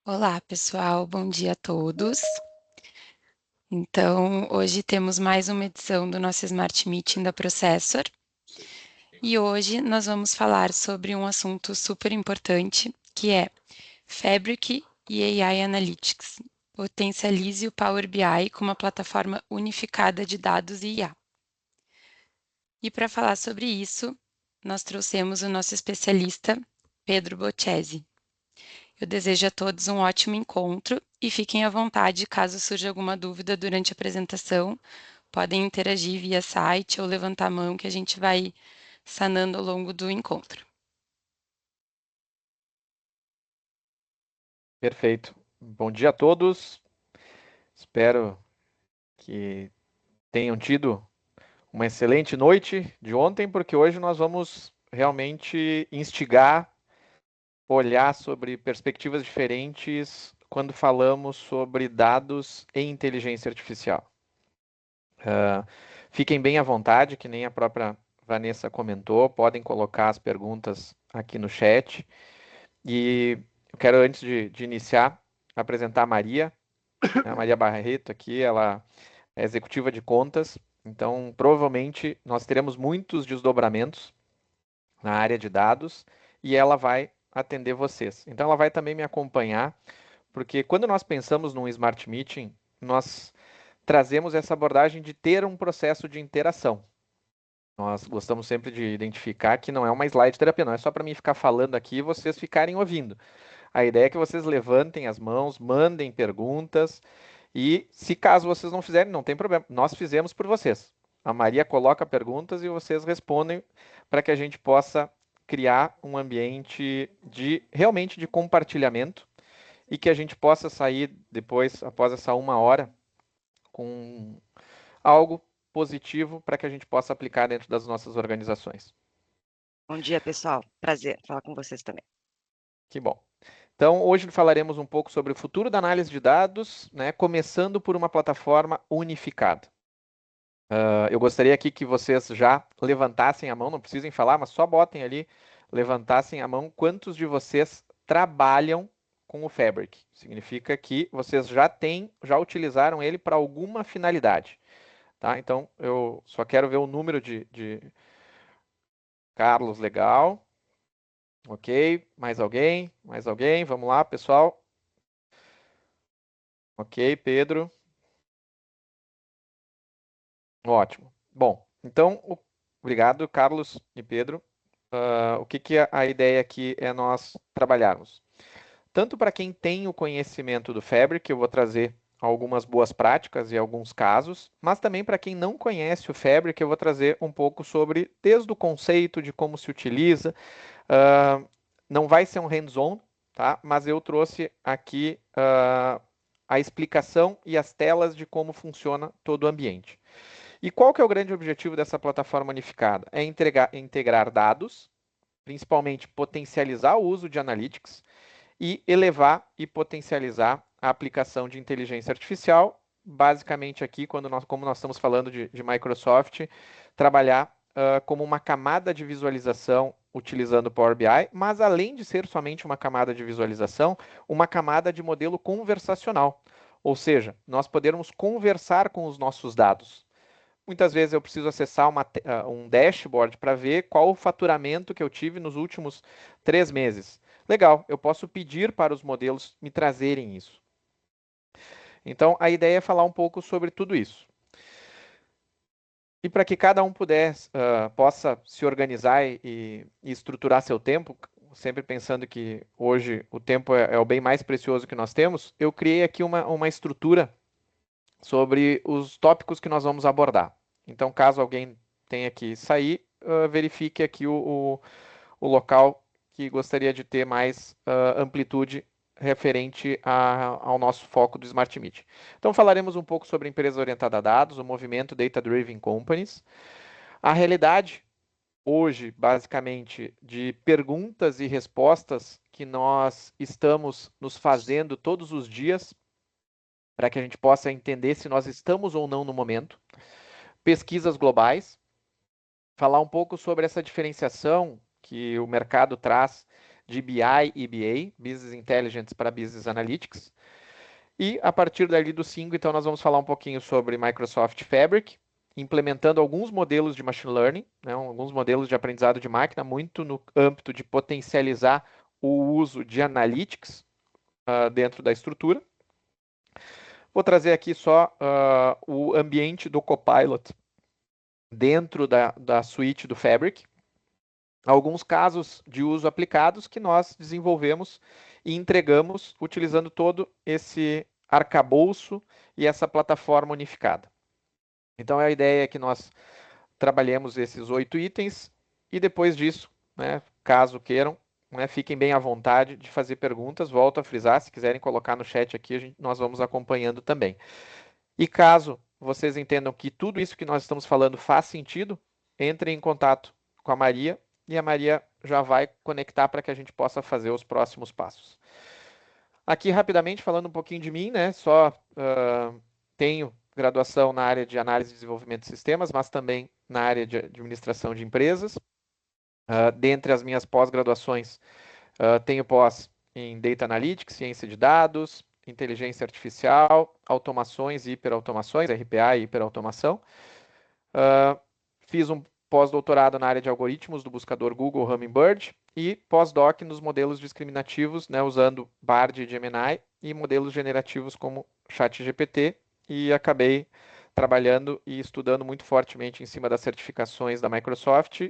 Olá, pessoal, bom dia a todos. Então, hoje temos mais uma edição do nosso Smart Meeting da Processor e hoje nós vamos falar sobre um assunto super importante que é Fabric e AI Analytics. Potencialize o Power BI como uma plataforma unificada de dados e IA. E para falar sobre isso, nós trouxemos o nosso especialista, Pedro Bocchesi. Eu desejo a todos um ótimo encontro e fiquem à vontade caso surja alguma dúvida durante a apresentação. Podem interagir via site ou levantar a mão que a gente vai sanando ao longo do encontro. Perfeito. Bom dia a todos. Espero que tenham tido uma excelente noite de ontem, porque hoje nós vamos realmente instigar, olhar sobre perspectivas diferentes quando falamos sobre dados e inteligência artificial. Fiquem bem à vontade, que nem a própria Vanessa comentou, podem colocar as perguntas aqui no chat. E eu quero, antes de iniciar, apresentar a Maria. A Maria Barreto aqui, ela é executiva de contas, então provavelmente nós teremos muitos desdobramentos na área de dados e ela vai atender vocês. Então ela vai também me acompanhar, porque quando nós pensamos num Smart Meeting, nós trazemos essa abordagem de ter um processo de interação. Nós gostamos sempre de identificar que não é uma slide terapia, não é só para mim ficar falando aqui e vocês ficarem ouvindo. A ideia é que vocês levantem as mãos, mandem perguntas, e se caso vocês não fizerem, não tem problema. Nós fizemos por vocês. A Maria coloca perguntas e vocês respondem para que a gente possa criar um ambiente de realmente de compartilhamento e que a gente possa sair depois, após essa uma hora, com algo positivo para que a gente possa aplicar dentro das nossas organizações. Bom dia, pessoal. Prazer falar com vocês também. Que bom. Então, hoje falaremos um pouco sobre o futuro da análise de dados, né, começando por uma plataforma unificada. Eu gostaria aqui que vocês já levantassem a mão, não precisem falar, mas só botem ali, levantassem a mão, quantos de vocês trabalham com o Fabric. Significa que vocês já utilizaram ele para alguma finalidade. Tá? Então, eu só quero ver o número de Carlos, legal. Ok, mais alguém? Mais alguém? Vamos lá, pessoal. Ok, Pedro. Ótimo. Bom, então, obrigado, Carlos e Pedro. O que a ideia aqui é nós trabalharmos? Tanto para quem tem o conhecimento do Fabric, eu vou trazer algumas boas práticas e alguns casos, mas também para quem não conhece o Fabric, eu vou trazer um pouco sobre, desde o conceito de como se utiliza. Não vai ser um hands-on, tá? Mas eu trouxe aqui a explicação e as telas de como funciona todo o ambiente. E qual que é o grande objetivo dessa plataforma unificada? É integrar dados, principalmente potencializar o uso de analytics e elevar e potencializar a aplicação de inteligência artificial. Basicamente aqui, como nós estamos falando de Microsoft, trabalhar como uma camada de visualização utilizando o Power BI, mas além de ser somente uma camada de visualização, uma camada de modelo conversacional. Ou seja, nós podermos conversar com os nossos dados. Muitas vezes eu preciso acessar um dashboard para ver qual o faturamento que eu tive nos últimos 3 meses. Legal, eu posso pedir para os modelos me trazerem isso. Então, a ideia é falar um pouco sobre tudo isso. E para que cada um possa se organizar e estruturar seu tempo, sempre pensando que hoje o tempo é o bem mais precioso que nós temos, eu criei aqui uma estrutura sobre os tópicos que nós vamos abordar. Então, caso alguém tenha que sair, verifique aqui o local que gostaria de ter mais amplitude referente ao nosso foco do Smart Meeting. Então, falaremos um pouco sobre empresa orientada a dados, o movimento Data Driven Companies, a realidade hoje, basicamente, de perguntas e respostas que nós estamos nos fazendo todos os dias para que a gente possa entender se nós estamos ou não no momento. Pesquisas globais, falar um pouco sobre essa diferenciação que o mercado traz de BI e BA, Business Intelligence para Business Analytics. E a partir dali do 5, então, nós vamos falar um pouquinho sobre Microsoft Fabric, implementando alguns modelos de Machine Learning, né, alguns modelos de aprendizado de máquina, muito no âmbito de potencializar o uso de Analytics dentro da estrutura. Vou trazer aqui só o ambiente do Copilot dentro da suíte do Fabric, alguns casos de uso aplicados que nós desenvolvemos e entregamos utilizando todo esse arcabouço e essa plataforma unificada. Então, a ideia é que nós trabalhemos esses 8 itens e depois disso, né, caso queiram, né, fiquem bem à vontade de fazer perguntas. Volto a frisar, se quiserem colocar no chat aqui, nós vamos acompanhando também. E caso vocês entendam que tudo isso que nós estamos falando faz sentido, entrem em contato com a Maria e a Maria já vai conectar para que a gente possa fazer os próximos passos. Aqui, rapidamente, falando um pouquinho de mim, né? Tenho graduação na área de análise e desenvolvimento de sistemas, mas também na área de administração de empresas. Dentre as minhas pós-graduações, tenho pós em Data Analytics, ciência de dados, inteligência artificial, automações e hiperautomações, RPA e hiperautomação. Fiz um pós-doutorado na área de algoritmos do buscador Google Hummingbird e pós-doc nos modelos discriminativos, né, usando Bard e Gemini e modelos generativos como ChatGPT, e acabei trabalhando e estudando muito fortemente em cima das certificações da Microsoft,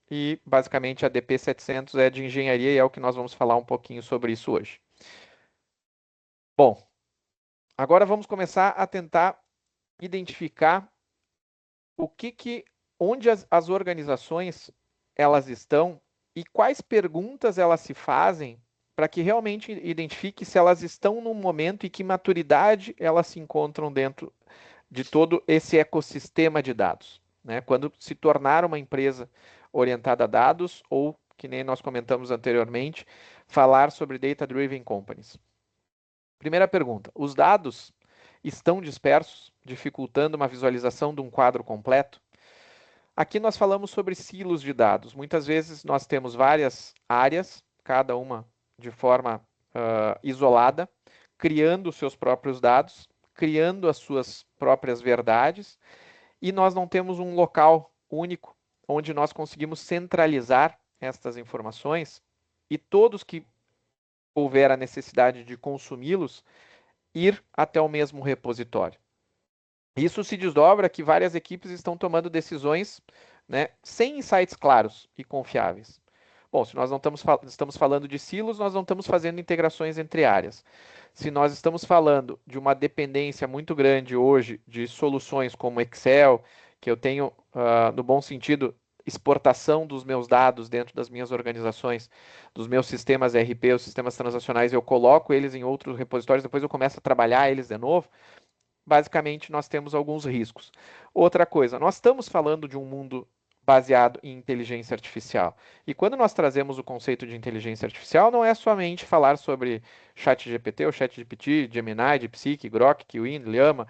e basicamente a DP 700 é de engenharia e é o que nós vamos falar um pouquinho sobre isso hoje. Bom, agora vamos começar a tentar identificar onde as organizações elas estão e quais perguntas elas se fazem para que realmente identifique se elas estão num momento e que maturidade elas se encontram dentro de todo esse ecossistema de dados, né? Quando se tornar uma empresa orientada a dados ou, que nem nós comentamos anteriormente, falar sobre Data-Driven Companies. Primeira pergunta, os dados estão dispersos, dificultando uma visualização de um quadro completo? Aqui nós falamos sobre silos de dados. Muitas vezes nós temos várias áreas, cada uma de forma isolada, criando seus próprios dados, criando as suas próprias verdades, e nós não temos um local único onde nós conseguimos centralizar estas informações e todos que houver a necessidade de consumi-los, ir até o mesmo repositório. Isso se desdobra que várias equipes estão tomando decisões, né, sem insights claros e confiáveis. Bom, se nós não estamos falando de silos, nós não estamos fazendo integrações entre áreas. Se nós estamos falando de uma dependência muito grande hoje de soluções como Excel, que eu tenho, no bom sentido, exportação dos meus dados dentro das minhas organizações, dos meus sistemas ERP, os sistemas transacionais, eu coloco eles em outros repositórios, depois eu começo a trabalhar eles de novo, basicamente nós temos alguns riscos. Outra coisa, nós estamos falando de um mundo baseado em inteligência artificial. E quando nós trazemos o conceito de inteligência artificial, não é somente falar sobre ChatGPT ou ChatGPT, Gemini, DeepSeek, Grok, Kiwi, Llama,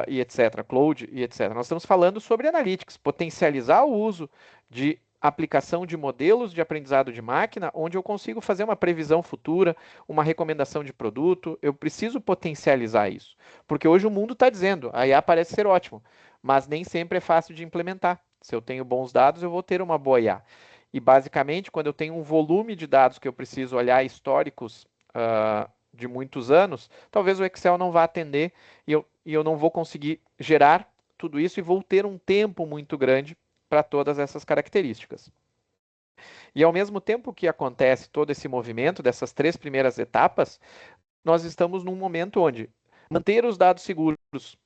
e etc., Cloud e etc. Nós estamos falando sobre analytics, potencializar o uso de aplicação de modelos de aprendizado de máquina, onde eu consigo fazer uma previsão futura, uma recomendação de produto. Eu preciso potencializar isso, porque hoje o mundo está dizendo, a IA parece ser ótimo, mas nem sempre é fácil de implementar. Se eu tenho bons dados, eu vou ter uma boa IA. E basicamente, quando eu tenho um volume de dados que eu preciso olhar históricos de muitos anos, talvez o Excel não vá atender e eu não vou conseguir gerar tudo isso e vou ter um tempo muito grande para todas essas características. E ao mesmo tempo que acontece todo esse movimento dessas 3 primeiras etapas, nós estamos num momento onde manter os dados seguros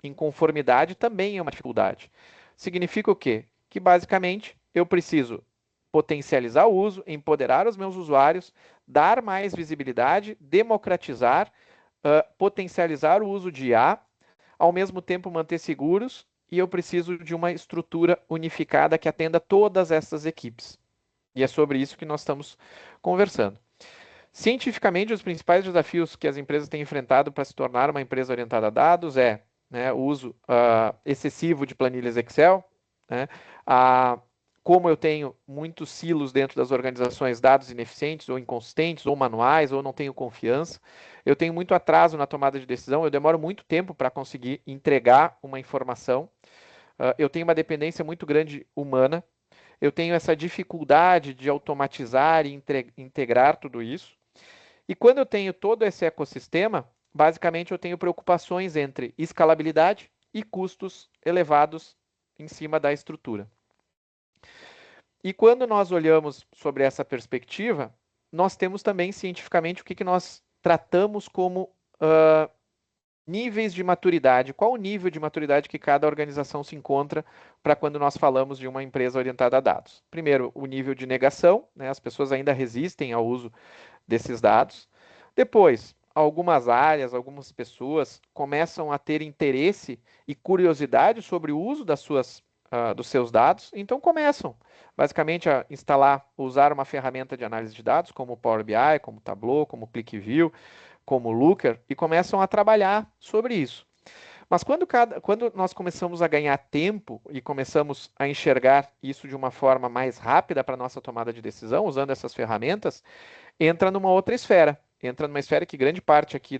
em conformidade também é uma dificuldade. Significa o quê? Que basicamente eu preciso potencializar o uso, empoderar os meus usuários, dar mais visibilidade, democratizar, potencializar o uso de IA, ao mesmo tempo manter seguros, e eu preciso de uma estrutura unificada que atenda todas essas equipes. E é sobre isso que nós estamos conversando. Cientificamente, os principais desafios que as empresas têm enfrentado para se tornar uma empresa orientada a dados o uso excessivo de planilhas Excel, né, a como eu tenho muitos silos dentro das organizações, dados ineficientes ou inconsistentes ou manuais, ou não tenho confiança, eu tenho muito atraso na tomada de decisão, eu demoro muito tempo para conseguir entregar uma informação, eu tenho uma dependência muito grande humana, eu tenho essa dificuldade de automatizar e integrar tudo isso. E quando eu tenho todo esse ecossistema, basicamente eu tenho preocupações entre escalabilidade e custos elevados em cima da estrutura. E quando nós olhamos sobre essa perspectiva, nós temos também cientificamente o que nós tratamos como níveis de maturidade. Qual o nível de maturidade que cada organização se encontra para quando nós falamos de uma empresa orientada a dados? Primeiro, o nível de negação, né? As pessoas ainda resistem ao uso desses dados. Depois, algumas áreas, algumas pessoas começam a ter interesse e curiosidade sobre o uso dos seus dados, então começam basicamente a instalar, usar uma ferramenta de análise de dados como o Power BI, como o Tableau, como o ClickView, como o Looker, e começam a trabalhar sobre isso. Mas quando nós começamos a ganhar tempo e começamos a enxergar isso de uma forma mais rápida para a nossa tomada de decisão, usando essas ferramentas, entra numa outra esfera. Entra numa esfera que grande parte aqui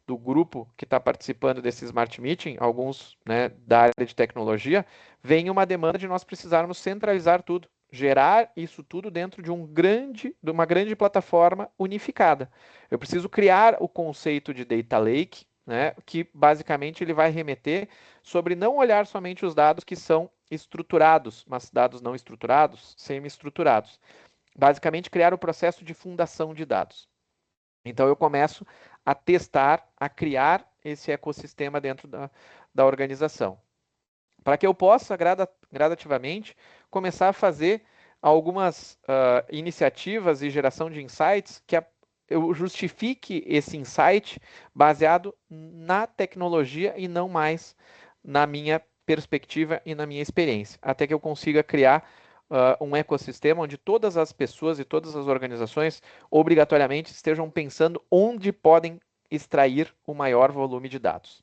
do grupo que está participando desse Smart Meeting, alguns, né, da área de tecnologia, vem uma demanda de nós precisarmos centralizar tudo, gerar isso tudo dentro de uma grande plataforma unificada. Eu preciso criar o conceito de Data Lake, né, que basicamente ele vai remeter sobre não olhar somente os dados que são estruturados, mas dados não estruturados, semi-estruturados. Basicamente, criar o processo de fundação de dados. Então, eu começo a testar, a criar esse ecossistema dentro da organização. Para que eu possa, gradativamente, começar a fazer algumas iniciativas e geração de insights que eu justifique esse insight baseado na tecnologia e não mais na minha perspectiva e na minha experiência, até que eu consiga criar um ecossistema onde todas as pessoas e todas as organizações obrigatoriamente estejam pensando onde podem extrair o maior volume de dados.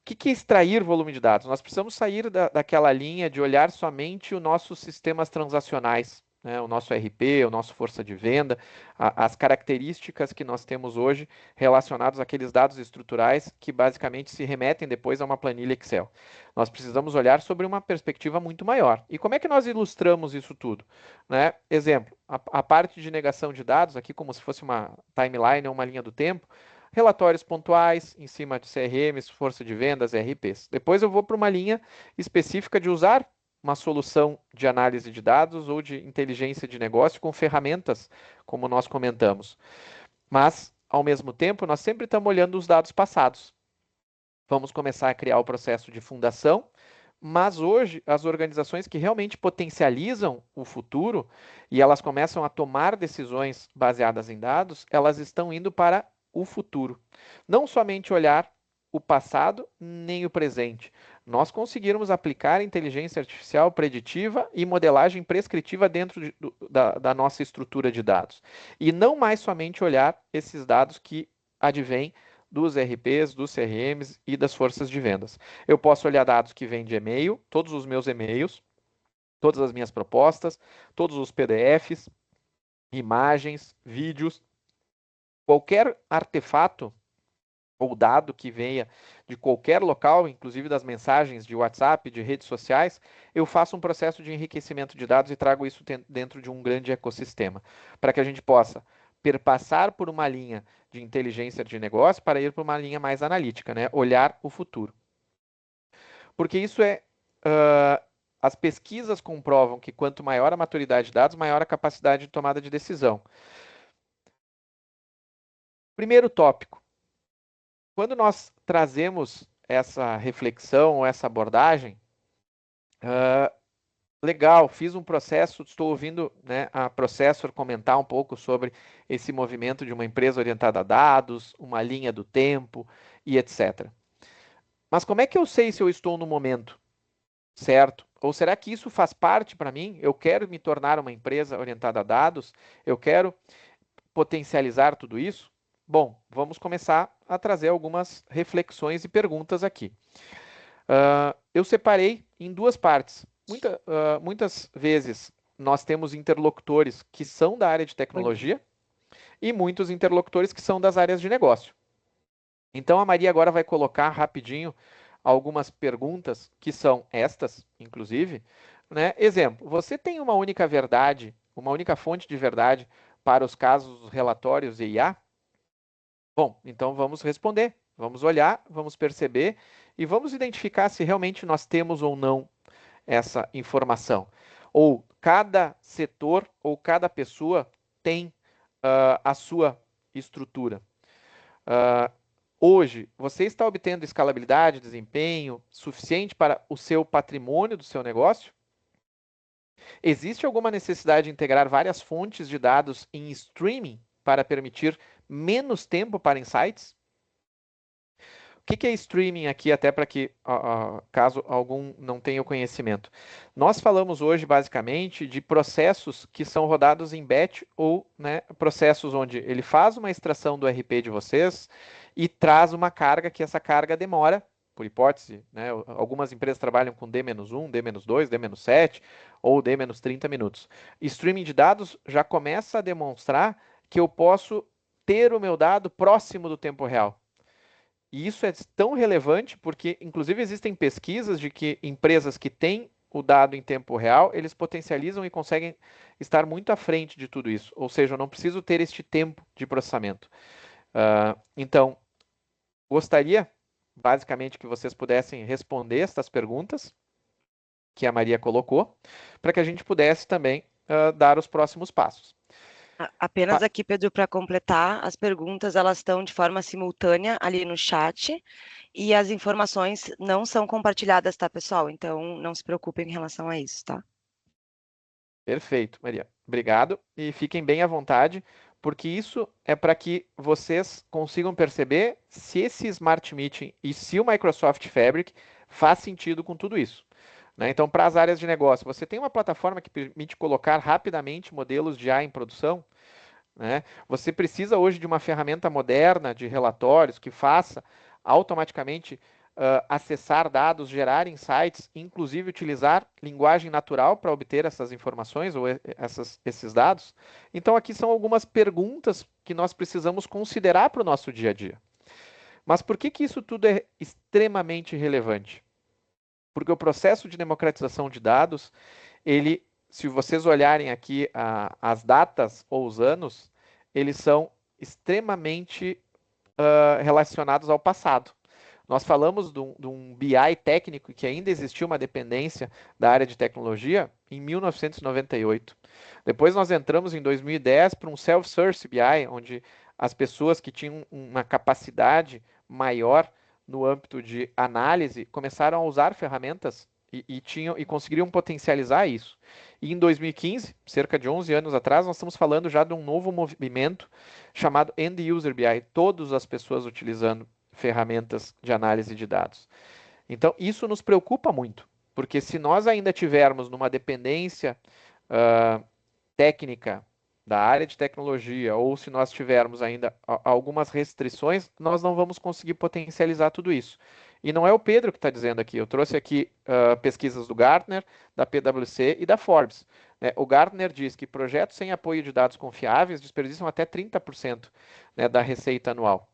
O que é extrair volume de dados? Nós precisamos sair daquela linha de olhar somente os nossos sistemas transacionais, né? O nosso RP, o nosso força de venda, as características que nós temos hoje relacionadas àqueles dados estruturais que basicamente se remetem depois a uma planilha Excel. Nós precisamos olhar sobre uma perspectiva muito maior. E como é que nós ilustramos isso tudo? Né? Exemplo, a parte de negação de dados, aqui como se fosse uma timeline ou uma linha do tempo, relatórios pontuais em cima de CRMs, força de vendas, ERPs. Depois eu vou para uma linha específica de usar uma solução de análise de dados ou de inteligência de negócio com ferramentas, como nós comentamos. Mas, ao mesmo tempo, nós sempre estamos olhando os dados passados. Vamos começar a criar o processo de fundação, mas hoje as organizações que realmente potencializam o futuro e elas começam a tomar decisões baseadas em dados, elas estão indo para o futuro. Não somente olhar o passado nem o presente. Nós conseguirmos aplicar inteligência artificial preditiva e modelagem prescritiva dentro da nossa estrutura de dados. E não mais somente olhar esses dados que advêm dos RPs, dos CRMs e das forças de vendas. Eu posso olhar dados que vêm de e-mail, todos os meus e-mails, todas as minhas propostas, todos os PDFs, imagens, vídeos, qualquer artefato ou dado que venha de qualquer local, inclusive das mensagens de WhatsApp, de redes sociais, eu faço um processo de enriquecimento de dados e trago isso dentro de um grande ecossistema, para que a gente possa perpassar por uma linha de inteligência de negócio para ir para uma linha mais analítica, né? Olhar o futuro. Porque isso as pesquisas comprovam que quanto maior a maturidade de dados, maior a capacidade de tomada de decisão. Primeiro tópico. Quando nós trazemos essa reflexão, essa abordagem, legal, fiz um processo, estou ouvindo, né, a Processor comentar um pouco sobre esse movimento de uma empresa orientada a dados, uma linha do tempo e etc. Mas como é que eu sei se eu estou no momento certo? Ou será que isso faz parte para mim? Eu quero me tornar uma empresa orientada a dados? Eu quero potencializar tudo isso? Bom, vamos começar a trazer algumas reflexões e perguntas aqui. Eu separei em duas partes. muitas vezes nós temos interlocutores que são da área de tecnologia e muitos interlocutores que são das áreas de negócio. Então a Maria agora vai colocar rapidinho algumas perguntas que são estas, inclusive, né? Exemplo, você tem uma única verdade, uma única fonte de verdade para os casos relatórios e IA? Bom, então vamos responder, vamos olhar, vamos perceber e vamos identificar se realmente nós temos ou não essa informação. Ou cada setor ou cada pessoa tem a sua estrutura. Hoje, você está obtendo escalabilidade, desempenho suficiente para o seu patrimônio do seu negócio? Existe alguma necessidade de integrar várias fontes de dados em streaming para permitir menos tempo para insights? O que é streaming aqui, até para que, caso algum não tenha o conhecimento? Nós falamos hoje, basicamente, de processos que são rodados em batch ou, né, processos onde ele faz uma extração do RP de vocês e traz uma carga que essa carga demora, por hipótese, né, algumas empresas trabalham com D-1, D-2, D-7 ou D-30 minutos. Streaming de dados já começa a demonstrar que eu posso ter o meu dado próximo do tempo real. E isso é tão relevante porque, inclusive, existem pesquisas de que empresas que têm o dado em tempo real, eles potencializam e conseguem estar muito à frente de tudo isso. Ou seja, eu não preciso ter este tempo de processamento. Então, gostaria, basicamente, que vocês pudessem responder estas perguntas que a Maria colocou, para que a gente pudesse também dar os próximos passos. Apenas aqui, Pedro, para completar, as perguntas elas estão de forma simultânea ali no chat e as informações não são compartilhadas, tá, pessoal? Então, não se preocupem em relação a isso, tá? Perfeito, Maria. Obrigado e fiquem bem à vontade, porque isso é para que vocês consigam perceber se esse Smart Meeting e se o Microsoft Fabric faz sentido com tudo isso. Né? Então, para as áreas de negócio, você tem uma plataforma que permite colocar rapidamente modelos de IA em produção? Né? Você precisa hoje de uma ferramenta moderna de relatórios que faça automaticamente acessar dados, gerar insights, inclusive utilizar linguagem natural para obter essas informações ou esses dados. Então, aqui são algumas perguntas que nós precisamos considerar para o nosso dia a dia. Mas por que isso tudo é extremamente relevante? Porque o processo de democratização de dados, ele, se vocês olharem aqui as datas ou os anos, eles são extremamente relacionados ao passado. Nós falamos de um BI técnico que ainda existia uma dependência da área de tecnologia em 1998. Depois nós entramos em 2010 para um self-source BI, onde as pessoas que tinham uma capacidade maior no âmbito de análise começaram a usar ferramentas e conseguiriam potencializar isso. E em 2015, cerca de 11 anos atrás, nós estamos falando já de um novo movimento chamado End User BI, todas as pessoas utilizando ferramentas de análise de dados. Então, isso nos preocupa muito, porque se nós ainda tivermos numa dependência técnica da área de tecnologia, ou se nós tivermos ainda algumas restrições, nós não vamos conseguir potencializar tudo isso. E não é o Pedro que está dizendo aqui, eu trouxe aqui pesquisas do Gartner, da PwC e da Forbes. Né? O Gartner diz que projetos sem apoio de dados confiáveis desperdiçam até 30% né, da receita anual.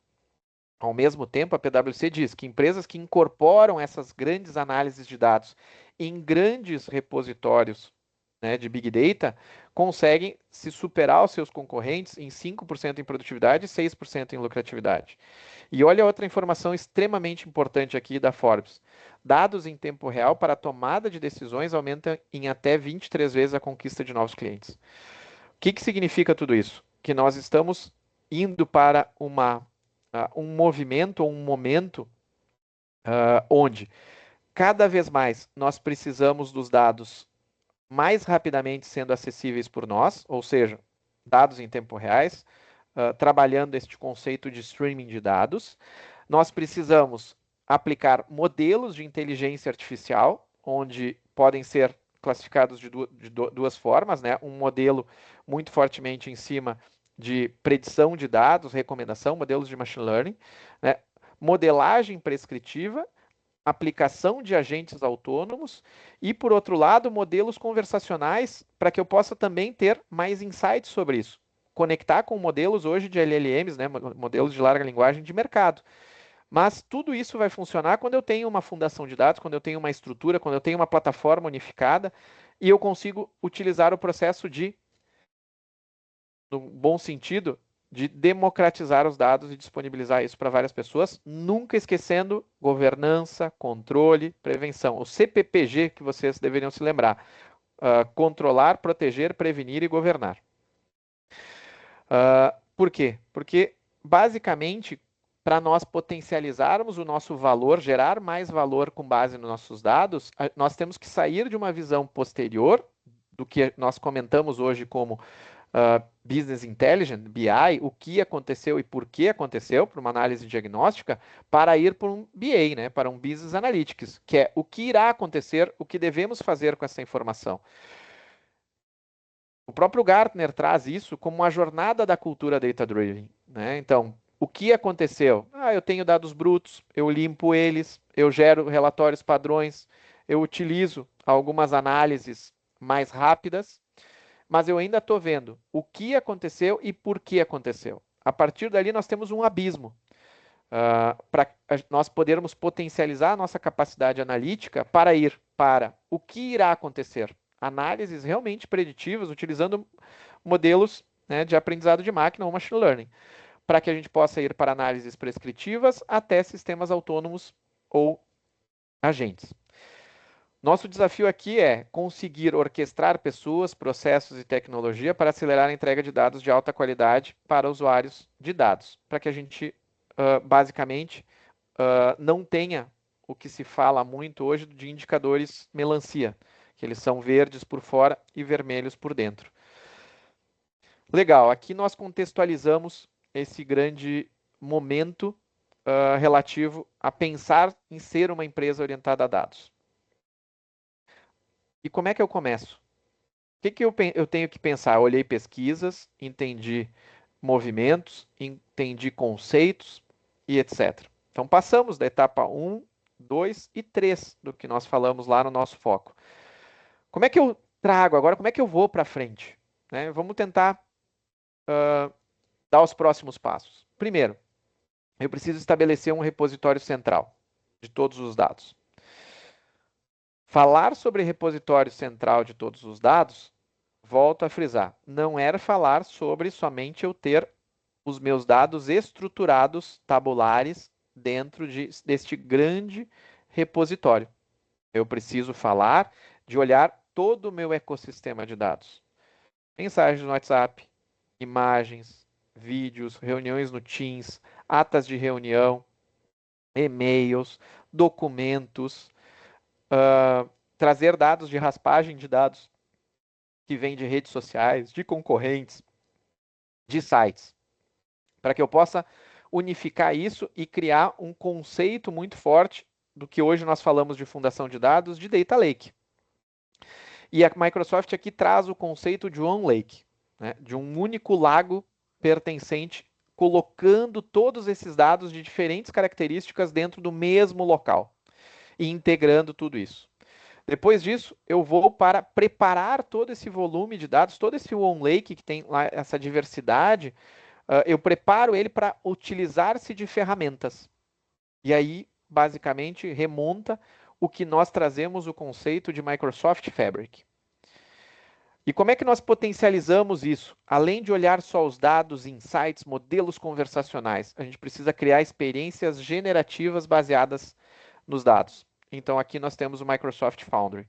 Ao mesmo tempo, a PwC diz que empresas que incorporam essas grandes análises de dados em grandes repositórios né, de Big Data conseguem se superar os seus concorrentes em 5% em produtividade e 6% em lucratividade. E olha outra informação extremamente importante aqui da Forbes. Dados em tempo real para a tomada de decisões aumentam em até 23 vezes a conquista de novos clientes. O que significa tudo isso? Que nós estamos indo para um movimento ou um momento onde cada vez mais nós precisamos dos dados mais rapidamente sendo acessíveis por nós, ou seja, dados em tempo reais, trabalhando este conceito de streaming de dados. Nós precisamos aplicar modelos de inteligência artificial, onde podem ser classificados de duas formas, né? Um modelo muito fortemente em cima de predição de dados, recomendação, modelos de machine learning, né? Modelagem prescritiva, aplicação de agentes autônomos e, por outro lado, modelos conversacionais para que eu possa também ter mais insights sobre isso. Conectar com modelos hoje de LLMs, né, modelos de larga linguagem de mercado. Mas tudo isso vai funcionar quando eu tenho uma fundação de dados, quando eu tenho uma estrutura, quando eu tenho uma plataforma unificada e eu consigo utilizar o processo de, no bom sentido, de democratizar os dados e disponibilizar isso para várias pessoas, nunca esquecendo governança, controle, prevenção. O CPPG que vocês deveriam se lembrar. Controlar, proteger, prevenir e governar. Por quê? Porque, basicamente, para nós potencializarmos o nosso valor, gerar mais valor com base nos nossos dados, nós temos que sair de uma visão posterior do que nós comentamos hoje como Business Intelligence, BI, o que aconteceu e por que aconteceu, para uma análise diagnóstica, para ir para um BA, né, para um Business Analytics, que é o que irá acontecer, o que devemos fazer com essa informação. O próprio Gartner traz isso como uma jornada da cultura data-driven, né? Então, o que aconteceu? Eu tenho dados brutos, eu limpo eles, eu gero relatórios padrões, eu utilizo algumas análises mais rápidas, mas eu ainda estou vendo o que aconteceu e por que aconteceu. A partir dali, nós temos um abismo para nós podermos potencializar a nossa capacidade analítica para ir para o que irá acontecer. Análises realmente preditivas, utilizando modelos, né, de aprendizado de máquina ou machine learning, para que a gente possa ir para análises prescritivas até sistemas autônomos ou agentes. Nosso desafio aqui é conseguir orquestrar pessoas, processos e tecnologia para acelerar a entrega de dados de alta qualidade para usuários de dados, para que a gente, basicamente, não tenha o que se fala muito hoje de indicadores melancia, que eles são verdes por fora e vermelhos por dentro. Legal, aqui nós contextualizamos esse grande momento relativo a pensar em ser uma empresa orientada a dados. E como é que eu começo? O que eu tenho que pensar? Eu olhei pesquisas, entendi movimentos, entendi conceitos e etc. Então, passamos da etapa 1, 2 e 3 do que nós falamos lá no nosso foco. Como é que eu trago agora? Como é que eu vou para frente? Né? Vamos tentar dar os próximos passos. Primeiro, eu preciso estabelecer um repositório central de todos os dados. Falar sobre repositório central de todos os dados, volto a frisar, não era falar sobre somente eu ter os meus dados estruturados, tabulares, dentro deste grande repositório. Eu preciso falar de olhar todo o meu ecossistema de dados. Mensagens no WhatsApp, imagens, vídeos, reuniões no Teams, atas de reunião, e-mails, documentos, trazer dados de raspagem de dados que vêm de redes sociais, de concorrentes, de sites, para que eu possa unificar isso e criar um conceito muito forte do que hoje nós falamos de fundação de dados, de Data Lake. E a Microsoft aqui traz o conceito de One Lake, né, de um único lago pertencente, colocando todos esses dados de diferentes características dentro do mesmo local e integrando tudo isso. Depois disso, eu vou para preparar todo esse volume de dados, todo esse One Lake que tem lá essa diversidade, eu preparo ele para utilizar-se de ferramentas. E aí, basicamente, remonta o que nós trazemos o conceito de Microsoft Fabric. E como é que nós potencializamos isso? Além de olhar só os dados, insights, modelos conversacionais, a gente precisa criar experiências generativas baseadas nos dados. Então, aqui nós temos o Microsoft Foundry.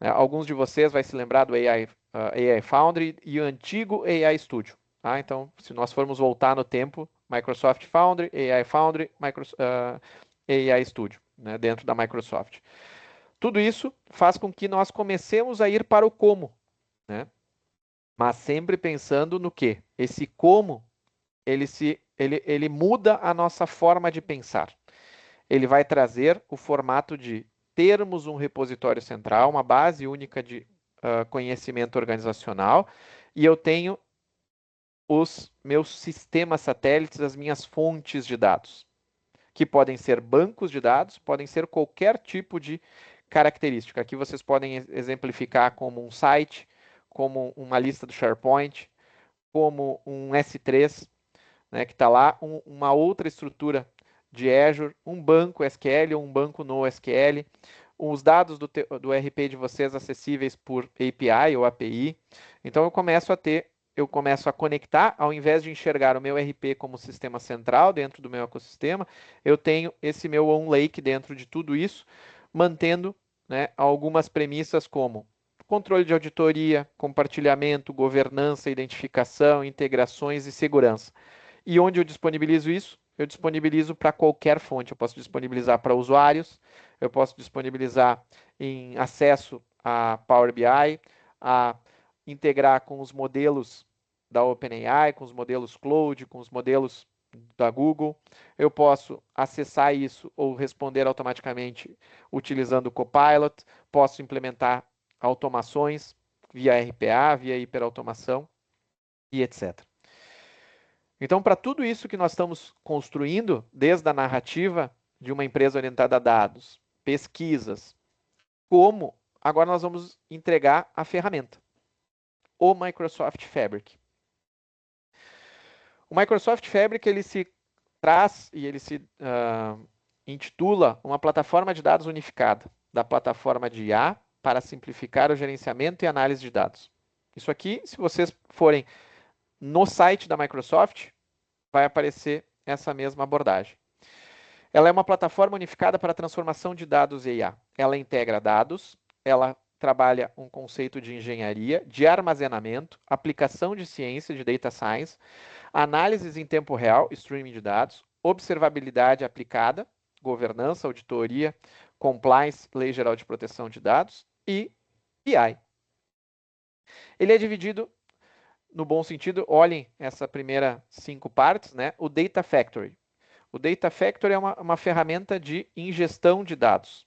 Alguns de vocês vão se lembrar do AI Foundry e o antigo AI Studio. Tá? Então, se nós formos voltar no tempo, Microsoft Foundry, AI Foundry, AI Studio, né, dentro da Microsoft. Tudo isso faz com que nós comecemos a ir para o como, né? Mas sempre pensando no que? Esse como, ele muda a nossa forma de pensar. Ele vai trazer o formato de termos um repositório central, uma base única de conhecimento organizacional, e eu tenho os meus sistemas satélites, as minhas fontes de dados. que podem ser bancos de dados, podem ser qualquer tipo de característica. Aqui vocês podem exemplificar como um site, como uma lista do SharePoint, como um S3, né, que está lá, uma outra estrutura de Azure, um banco SQL ou um banco NoSQL, os dados do RP de vocês acessíveis por API ou API. Então eu começo a conectar, ao invés de enxergar o meu RP como sistema central dentro do meu ecossistema, eu tenho esse meu OnLake dentro de tudo isso, mantendo, né, algumas premissas como controle de auditoria, compartilhamento, governança, identificação, integrações e segurança. E onde eu disponibilizo isso? Eu disponibilizo para qualquer fonte. Eu posso disponibilizar para usuários, eu posso disponibilizar em acesso a Power BI, a integrar com os modelos da OpenAI, com os modelos Cloud, com os modelos da Google. Eu posso acessar isso ou responder automaticamente utilizando o Copilot. Posso implementar automações via RPA, via hiperautomação e etc. Então, para tudo isso que nós estamos construindo, desde a narrativa de uma empresa orientada a dados, pesquisas, como agora nós vamos entregar a ferramenta, o Microsoft Fabric. O Microsoft Fabric ele se traz e ele se intitula uma plataforma de dados unificada, da plataforma de IA para simplificar o gerenciamento e análise de dados. Isso aqui, se vocês forem no site da Microsoft, vai aparecer essa mesma abordagem. Ela é uma plataforma unificada para a transformação de dados e IA. Ela integra dados, ela trabalha um conceito de engenharia, de armazenamento, aplicação de ciência, de data science, análises em tempo real, streaming de dados, observabilidade aplicada, governança, auditoria, compliance, lei geral de proteção de dados e BI. Ele é dividido no bom sentido, olhem essa primeira 5 partes, né? O Data Factory. O Data Factory é uma ferramenta de ingestão de dados.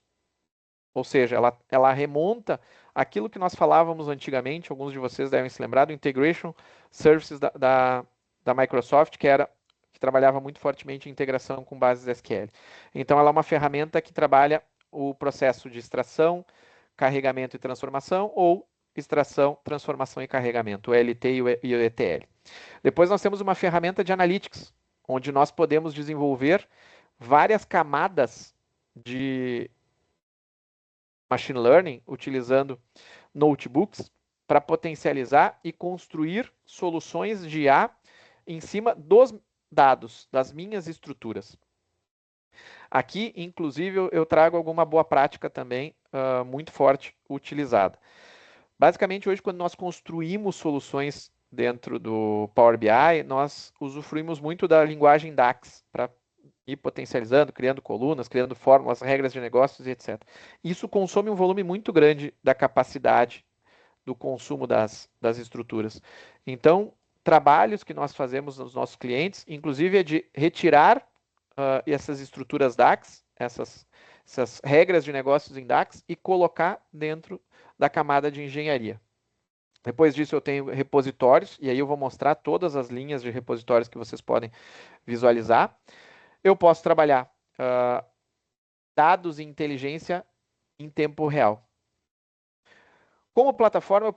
Ou seja, ela remonta aquilo que nós falávamos antigamente, alguns de vocês devem se lembrar do Integration Services da Microsoft, que trabalhava muito fortemente em integração com bases SQL. Então, ela é uma ferramenta que trabalha o processo de extração, carregamento e transformação, ou extração, transformação e carregamento, o LT e o ETL. Depois nós temos uma ferramenta de analytics, onde nós podemos desenvolver várias camadas de machine learning, utilizando notebooks, para potencializar e construir soluções de IA em cima dos dados, das minhas estruturas. Aqui, inclusive, eu trago alguma boa prática também muito forte utilizada. Basicamente, hoje, quando nós construímos soluções dentro do Power BI, nós usufruímos muito da linguagem DAX para ir potencializando, criando colunas, criando fórmulas, regras de negócios e etc. Isso consome um volume muito grande da capacidade do consumo das estruturas. Então, trabalhos que nós fazemos nos nossos clientes, inclusive, é de retirar essas estruturas DAX, essas regras de negócios em DAX e colocar dentro da camada de engenharia. Depois disso eu tenho repositórios, e aí eu vou mostrar todas as linhas de repositórios que vocês podem visualizar. Eu posso trabalhar dados e inteligência em tempo real. Como plataforma,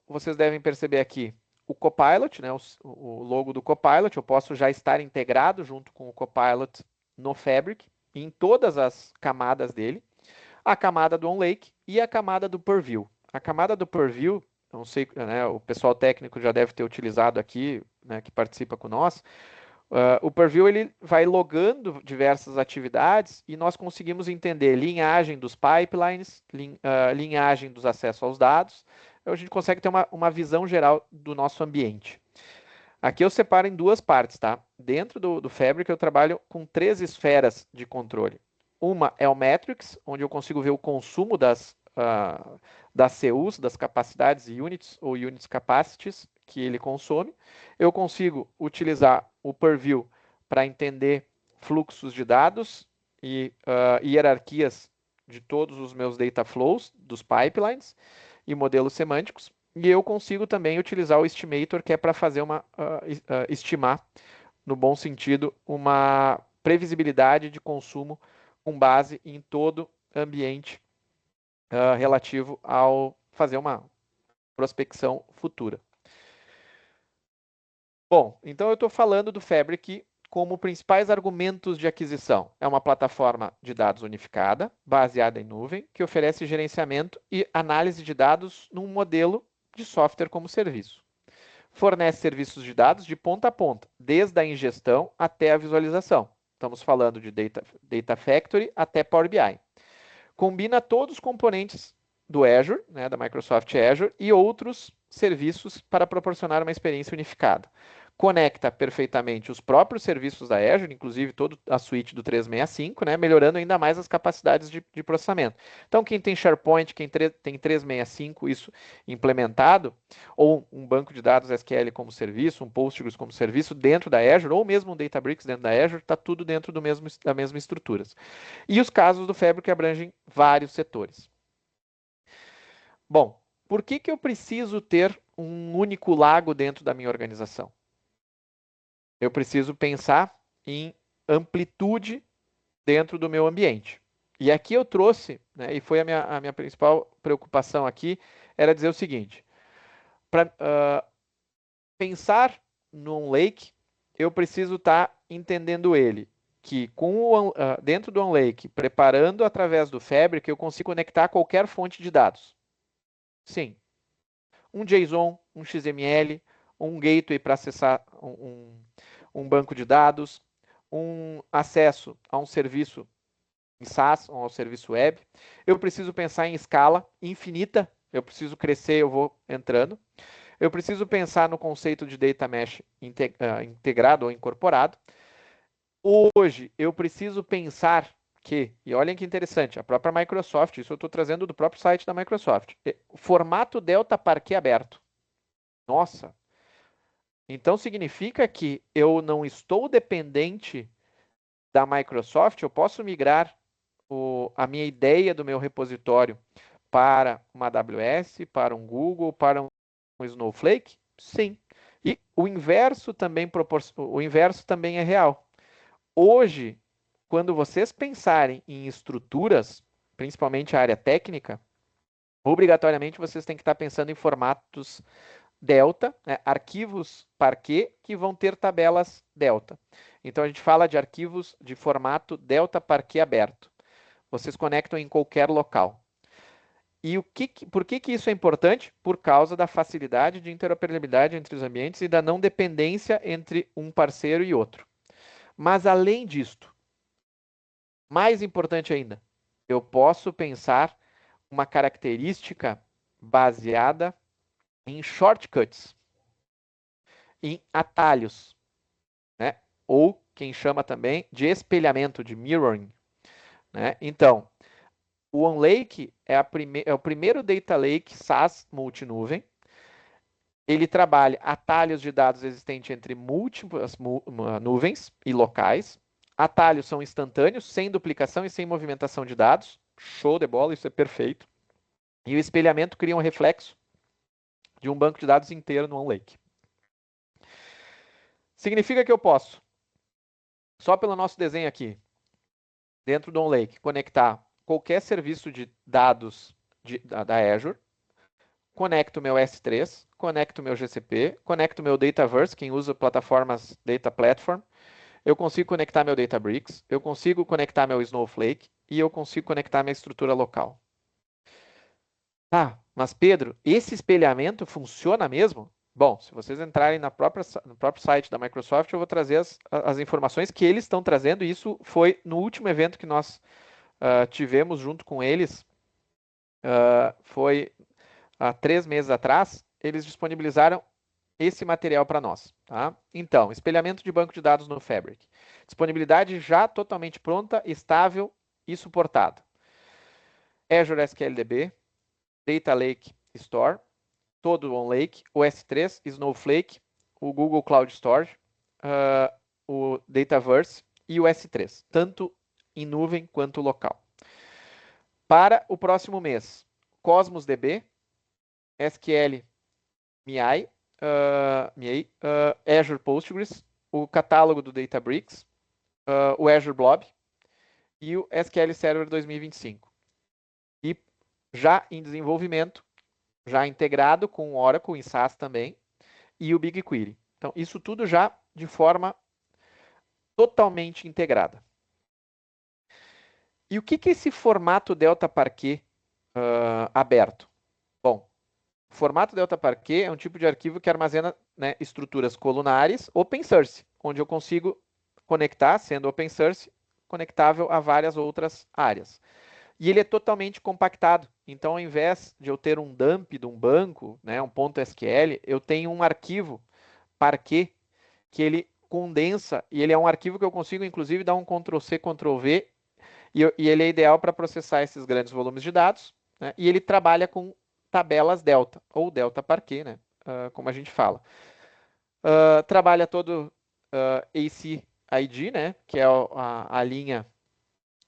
vocês devem perceber aqui o Copilot, né, o logo do Copilot, eu posso já estar integrado junto com o Copilot no Fabric, em todas as camadas dele, a camada do OnLake e a camada do Purview. A camada do Purview, não sei, né, o pessoal técnico já deve ter utilizado aqui, né, que participa com nós. O Purview ele vai logando diversas atividades e nós conseguimos entender linhagem dos pipelines, linhagem dos acessos aos dados. A gente consegue ter uma visão geral do nosso ambiente. Aqui eu separo em duas partes, tá? Dentro do Fabric eu trabalho com 3 esferas de controle. Uma é o Metrics, onde eu consigo ver o consumo das CUs, das capacidades units ou units capacities que ele consome. Eu consigo utilizar o Purview para entender fluxos de dados e hierarquias de todos os meus data flows, dos pipelines e modelos semânticos. E eu consigo também utilizar o Estimator, que é para fazer estimar, no bom sentido, uma previsibilidade de consumo com base em todo ambiente relativo ao fazer uma prospecção futura. Bom, então eu estou falando do Fabric como principais argumentos de aquisição. É uma plataforma de dados unificada, baseada em nuvem, que oferece gerenciamento e análise de dados num modelo de software como serviço. Fornece serviços de dados de ponta a ponta, desde a ingestão até a visualização. Estamos falando de Data Factory até Power BI. Combina todos os componentes do Azure, né, da Microsoft Azure, e outros serviços para proporcionar uma experiência unificada. Conecta perfeitamente os próprios serviços da Azure, inclusive toda a suíte do 365, né, melhorando ainda mais as capacidades de processamento. Então, quem tem SharePoint, quem tem 365, isso implementado, ou um banco de dados SQL como serviço, um Postgres como serviço dentro da Azure, ou mesmo um Databricks dentro da Azure, está tudo dentro da mesma estrutura. E os casos do Fabric abrangem vários setores. Bom, por que eu preciso ter um único lago dentro da minha organização? Eu preciso pensar em amplitude dentro do meu ambiente. E aqui eu trouxe, né, e foi a minha principal preocupação aqui, era dizer o seguinte: para pensar num lake, eu preciso estar entendendo ele, que dentro do OneLake, preparando através do Fabric, eu consigo conectar qualquer fonte de dados. Sim. Um JSON, um XML, um gateway para acessar um banco de dados, um acesso a um serviço em SaaS ou ao serviço web. Eu preciso pensar em escala infinita. Eu preciso crescer, eu vou entrando. Eu preciso pensar no conceito de data mesh integrado ou incorporado. Hoje, eu preciso pensar que, e olhem que interessante, a própria Microsoft, isso eu estou trazendo do próprio site da Microsoft, formato Delta Parquet aberto. Nossa! Então significa que eu não estou dependente da Microsoft, eu posso migrar a minha ideia do meu repositório para uma AWS, para um Google, para um Snowflake? Sim. E o inverso também é real. Hoje, quando vocês pensarem em estruturas, principalmente a área técnica, obrigatoriamente vocês têm que estar pensando em formatos Delta, né, arquivos Parquet que vão ter tabelas Delta. Então a gente fala de arquivos de formato Delta Parquet aberto. Vocês conectam em qualquer local. E por que isso é importante? Por causa da facilidade de interoperabilidade entre os ambientes e da não dependência entre um parceiro e outro. Mas além disto, mais importante ainda, eu posso pensar uma característica baseada em shortcuts, em atalhos, né? Ou quem chama também de espelhamento, de mirroring, né? Então, o OneLake é o primeiro Data Lake SaaS multinuvem. Ele trabalha atalhos de dados existentes entre múltiplas nuvens e locais. Atalhos são instantâneos, sem duplicação e sem movimentação de dados. Show de bola, isso é perfeito. E o espelhamento cria um reflexo de um banco de dados inteiro no OneLake. Significa que eu posso, só pelo nosso desenho aqui, dentro do OneLake, conectar qualquer serviço de dados da Azure, conecto o meu S3, conecto o meu GCP, conecto o meu Dataverse, quem usa plataformas Data Platform, eu consigo conectar meu Databricks, eu consigo conectar meu Snowflake e eu consigo conectar minha estrutura local. Tá, mas Pedro, esse espelhamento funciona mesmo? Bom, se vocês entrarem no próprio site da Microsoft, eu vou trazer as informações que eles estão trazendo, e isso foi no último evento que nós tivemos junto com eles, foi há 3 meses atrás, eles disponibilizaram esse material para nós. Tá? Então, espelhamento de banco de dados no Fabric. Disponibilidade já totalmente pronta, estável e suportada. Azure SQLDB, Data Lake Store, todo o OneLake, o S3, Snowflake, o Google Cloud Storage, o Dataverse e o S3, tanto em nuvem quanto local. Para o próximo mês, Cosmos DB, SQL MI, Azure Postgres, o catálogo do Databricks, o Azure Blob e o SQL Server 2025. E já em desenvolvimento, já integrado com o Oracle em SaaS também, e o BigQuery. Então, isso tudo já de forma totalmente integrada. E o que é esse formato Delta Parquet aberto? Bom, o formato Delta Parquet é um tipo de arquivo que armazena, né, estruturas colunares open source, onde eu consigo conectar, sendo open source, conectável a várias outras áreas. E ele é totalmente compactado. Então, ao invés de eu ter um dump de um banco, né, um .SQL, eu tenho um arquivo Parquet que ele condensa, e ele é um arquivo que eu consigo, inclusive, dar um Ctrl+C, Ctrl+V, e ele é ideal para processar esses grandes volumes de dados, né, e ele trabalha com tabelas Delta, ou Delta Parquet, né, como a gente fala. Trabalha todo ACID, né, que é a linha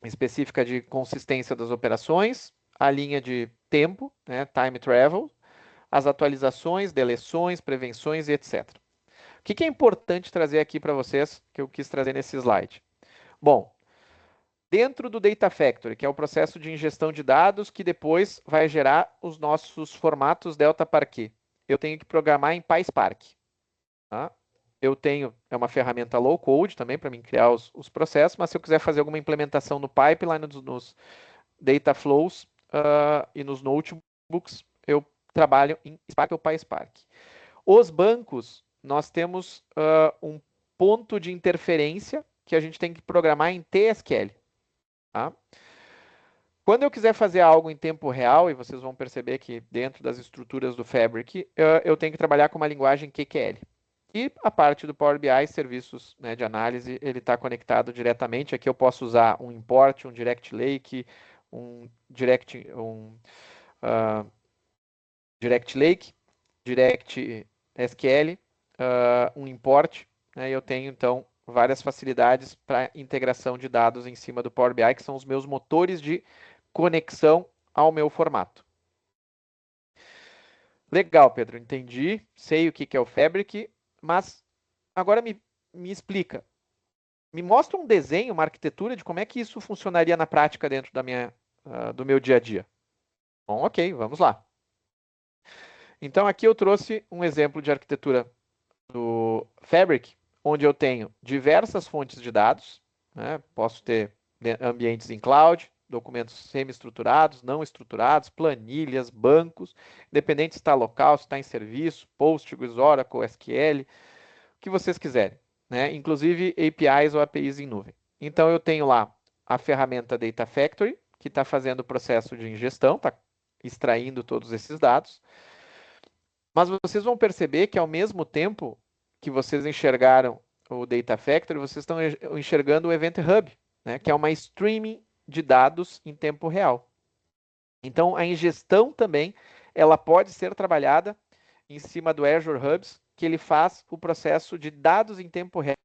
específica de consistência das operações, a linha de tempo, né, time travel, as atualizações, deleções, prevenções e etc. O que é importante trazer aqui para vocês, que eu quis trazer nesse slide? Bom, dentro do Data Factory, que é o processo de ingestão de dados que depois vai gerar os nossos formatos Delta Parquet, eu tenho que programar em PySpark. Tá? Eu tenho, é uma ferramenta low code também para mim criar os processos, mas se eu quiser fazer alguma implementação no pipeline, nos data flows e nos notebooks, eu trabalho em Spark ou PySpark. Os bancos, nós temos um ponto de interferência que a gente tem que programar em TSQL. Tá? Quando eu quiser fazer algo em tempo real, e vocês vão perceber que dentro das estruturas do Fabric, eu tenho que trabalhar com uma linguagem QQL. E a parte do Power BI, serviços, né, de análise, ele está conectado diretamente. Aqui eu posso usar um import, um direct lake, direct lake, direct SQL, um import, né, e eu tenho então várias facilidades para integração de dados em cima do Power BI, que são os meus motores de conexão ao meu formato. Legal, Pedro, entendi, sei o que é o Fabric, mas agora me explica, me mostra um desenho, uma arquitetura de como é que isso funcionaria na prática dentro do meu dia a dia. Bom, ok, vamos lá. Então aqui eu trouxe um exemplo de arquitetura do Fabric, onde eu tenho diversas fontes de dados, né? Posso ter ambientes em cloud, documentos semi-estruturados, não estruturados, planilhas, bancos, independente se está local, se está em serviço, Postgres, Oracle, SQL, o que vocês quiserem, né? Inclusive APIs ou APIs em nuvem. Então eu tenho lá a ferramenta Data Factory, que está fazendo o processo de ingestão, está extraindo todos esses dados. Mas vocês vão perceber que ao mesmo tempo que vocês enxergaram o Data Factory, vocês estão enxergando o Event Hub, né, que é uma streaming de dados em tempo real. Então, a ingestão também, ela pode ser trabalhada em cima do Azure Hubs, que ele faz o processo de dados em tempo real.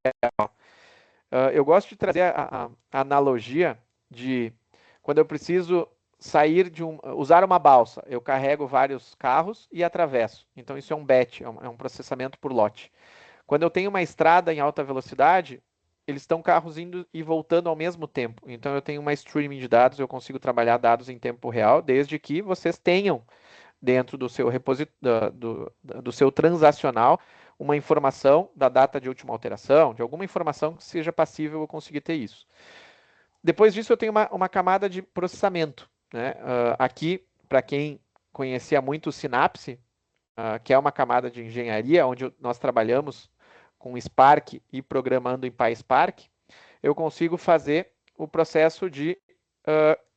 Eu gosto de trazer a analogia de quando eu preciso usar uma balsa, eu carrego vários carros e atravesso. Então isso é um batch, é um processamento por lote. Quando eu tenho uma estrada em alta velocidade, eles estão carros indo e voltando ao mesmo tempo. Então eu tenho uma streaming de dados, eu consigo trabalhar dados em tempo real, desde que vocês tenham dentro do seu do seu transacional uma informação da data de última alteração, de alguma informação que seja passível eu conseguir ter isso. Depois disso eu tenho uma camada de processamento, né? Aqui, para quem conhecia muito o Synapse, que é uma camada de engenharia, onde nós trabalhamos com Spark e programando em PySpark, eu consigo fazer o processo de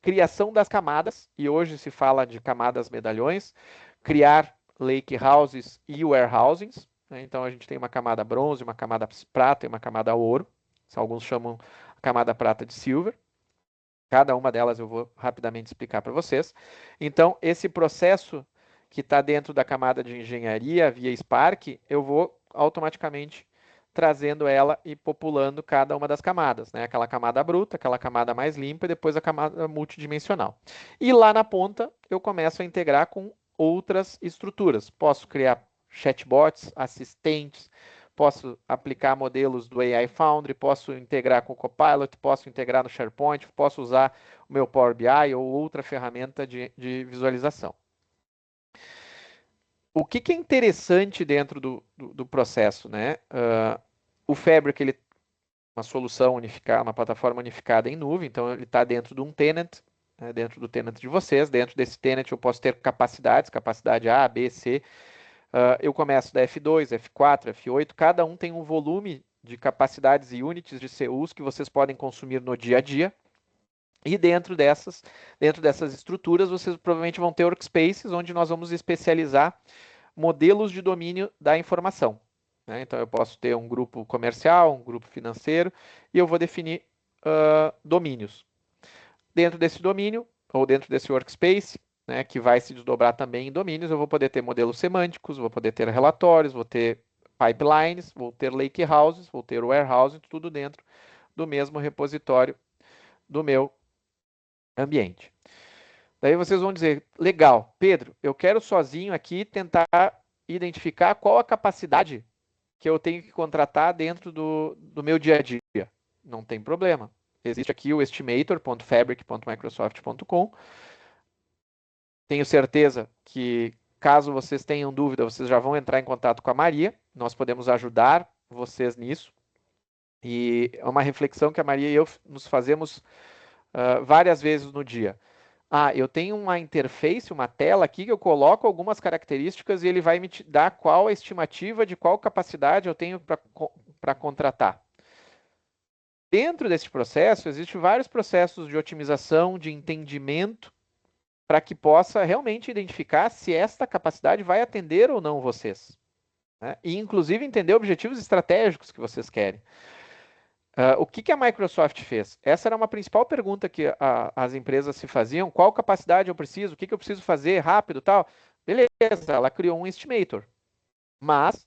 criação das camadas, e hoje se fala de camadas medalhões, criar lake houses e warehousings, né? Então a gente tem uma camada bronze, uma camada prata e uma camada ouro, alguns chamam a camada prata de silver. Cada uma delas eu vou rapidamente explicar para vocês. Então, esse processo que está dentro da camada de engenharia via Spark, eu vou automaticamente trazendo ela e populando cada uma das camadas, né? Aquela camada bruta, aquela camada mais limpa e depois a camada multidimensional. E lá na ponta eu começo a integrar com outras estruturas. Posso criar chatbots, assistentes, posso aplicar modelos do AI Foundry, posso integrar com o Copilot, posso integrar no SharePoint, posso usar o meu Power BI ou outra ferramenta de visualização. O que é interessante dentro do processo, né? O Fabric, ele é uma solução unificada, uma plataforma unificada em nuvem, então ele está dentro de um tenant, né, dentro do tenant de vocês. Dentro desse tenant eu posso ter capacidades, capacidade A, B, C. Eu começo da F2, F4, F8, cada um tem um volume de capacidades e units de CUs que vocês podem consumir no dia a dia. E dentro dessas estruturas, vocês provavelmente vão ter workspaces, onde nós vamos especializar modelos de domínio da informação. Né? Então, eu posso ter um grupo comercial, um grupo financeiro, e eu vou definir domínios. Dentro desse domínio, ou dentro desse workspace, né, que vai se desdobrar também em domínios, eu vou poder ter modelos semânticos, vou poder ter relatórios, vou ter pipelines, vou ter lakehouses, vou ter warehousing, tudo dentro do mesmo repositório do meu ambiente. Daí vocês vão dizer, legal, Pedro, eu quero sozinho aqui tentar identificar qual a capacidade que eu tenho que contratar dentro do meu dia a dia. Não tem problema. Existe aqui o estimator.fabric.microsoft.com. Tenho certeza que, caso vocês tenham dúvida, vocês já vão entrar em contato com a Maria. Nós podemos ajudar vocês nisso. E é uma reflexão que a Maria e eu nos fazemos várias vezes no dia. Eu tenho uma interface, uma tela aqui que eu coloco algumas características e ele vai me dar qual a estimativa de qual capacidade eu tenho para contratar. Dentro desse processo, existem vários processos de otimização, de entendimento, para que possa realmente identificar se esta capacidade vai atender ou não vocês. Né? E, inclusive, entender objetivos estratégicos que vocês querem. O que a Microsoft fez? Essa era uma principal pergunta que as empresas se faziam. Qual capacidade eu preciso? O que eu preciso fazer rápido? Tal? Beleza, ela criou um estimator. Mas,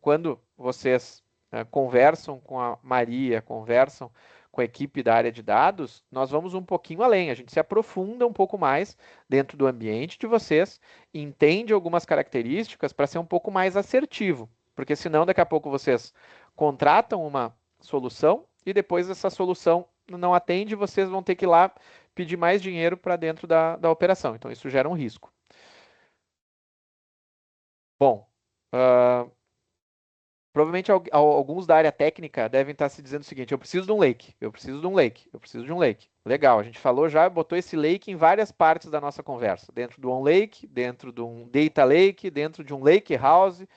quando vocês conversam com a Maria, conversam com a equipe da área de dados, nós vamos um pouquinho além. A gente se aprofunda um pouco mais dentro do ambiente de vocês, entende algumas características para ser um pouco mais assertivo. Porque senão, daqui a pouco, vocês contratam uma solução e depois essa solução não atende, vocês vão ter que ir lá pedir mais dinheiro para dentro da operação. Então, isso gera um risco. Bom, provavelmente alguns da área técnica devem estar se dizendo o seguinte, eu preciso de um lake, eu preciso de um lake, eu preciso de um lake. Legal, a gente falou já, botou esse lake em várias partes da nossa conversa. Dentro do OnLake, dentro de um Data Lake, dentro de um Lake House,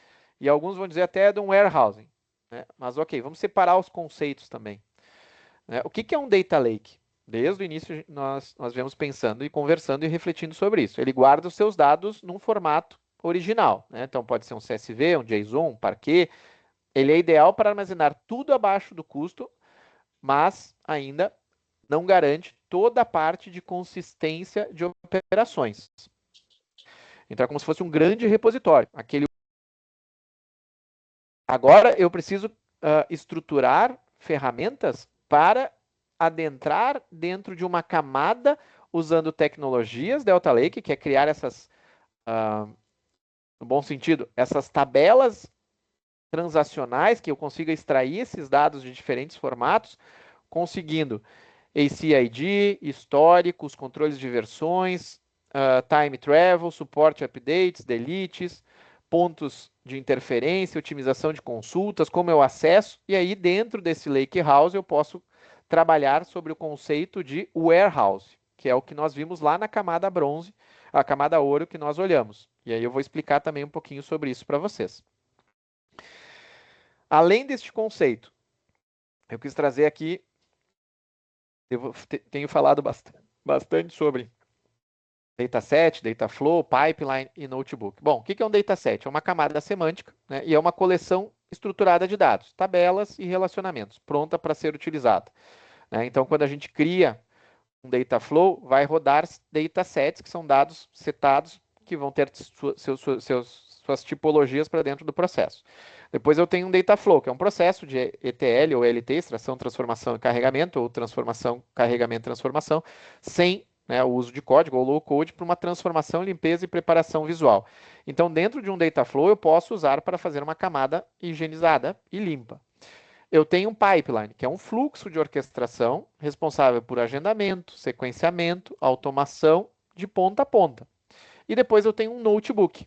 e alguns vão dizer até de um Warehousing. Né? Mas ok, vamos separar os conceitos também. Né? O que é um Data Lake? Desde o início nós viemos pensando e conversando e refletindo sobre isso. Ele guarda os seus dados num formato original. Né? Então pode ser um CSV, um JSON, um Parquet. Ele é ideal para armazenar tudo abaixo do custo, mas ainda não garante toda a parte de consistência de operações. Então é como se fosse um grande repositório. Agora eu preciso estruturar ferramentas para adentrar dentro de uma camada usando tecnologias Delta Lake, que é criar essas, no bom sentido, essas tabelas transacionais que eu consiga extrair esses dados de diferentes formatos, conseguindo ACID, históricos, controles de versões, time travel, suporte updates, deletes, pontos de interferência, otimização de consultas, como eu acesso, e aí dentro desse Lakehouse eu posso trabalhar sobre o conceito de warehouse, que é o que nós vimos lá na camada bronze, a camada ouro que nós olhamos. E aí eu vou explicar também um pouquinho sobre isso para vocês. Além deste conceito, eu quis trazer aqui, eu tenho falado bastante sobre dataset, dataflow, pipeline e notebook. Bom, o que é um dataset? É uma camada semântica, né, e é uma coleção estruturada de dados, tabelas e relacionamentos, pronta para ser utilizada. Né? Então, quando a gente cria um dataflow, vai rodar datasets, que são dados setados, que vão ter suas tipologias para dentro do processo. Depois eu tenho um Dataflow, que é um processo de ETL ou LT, extração, transformação e carregamento, ou transformação, carregamento, transformação, sem né, o uso de código ou low code para uma transformação, limpeza e preparação visual. Então, dentro de um data flow, eu posso usar para fazer uma camada higienizada e limpa. Eu tenho um pipeline, que é um fluxo de orquestração responsável por agendamento, sequenciamento, automação de ponta a ponta. E depois eu tenho um notebook,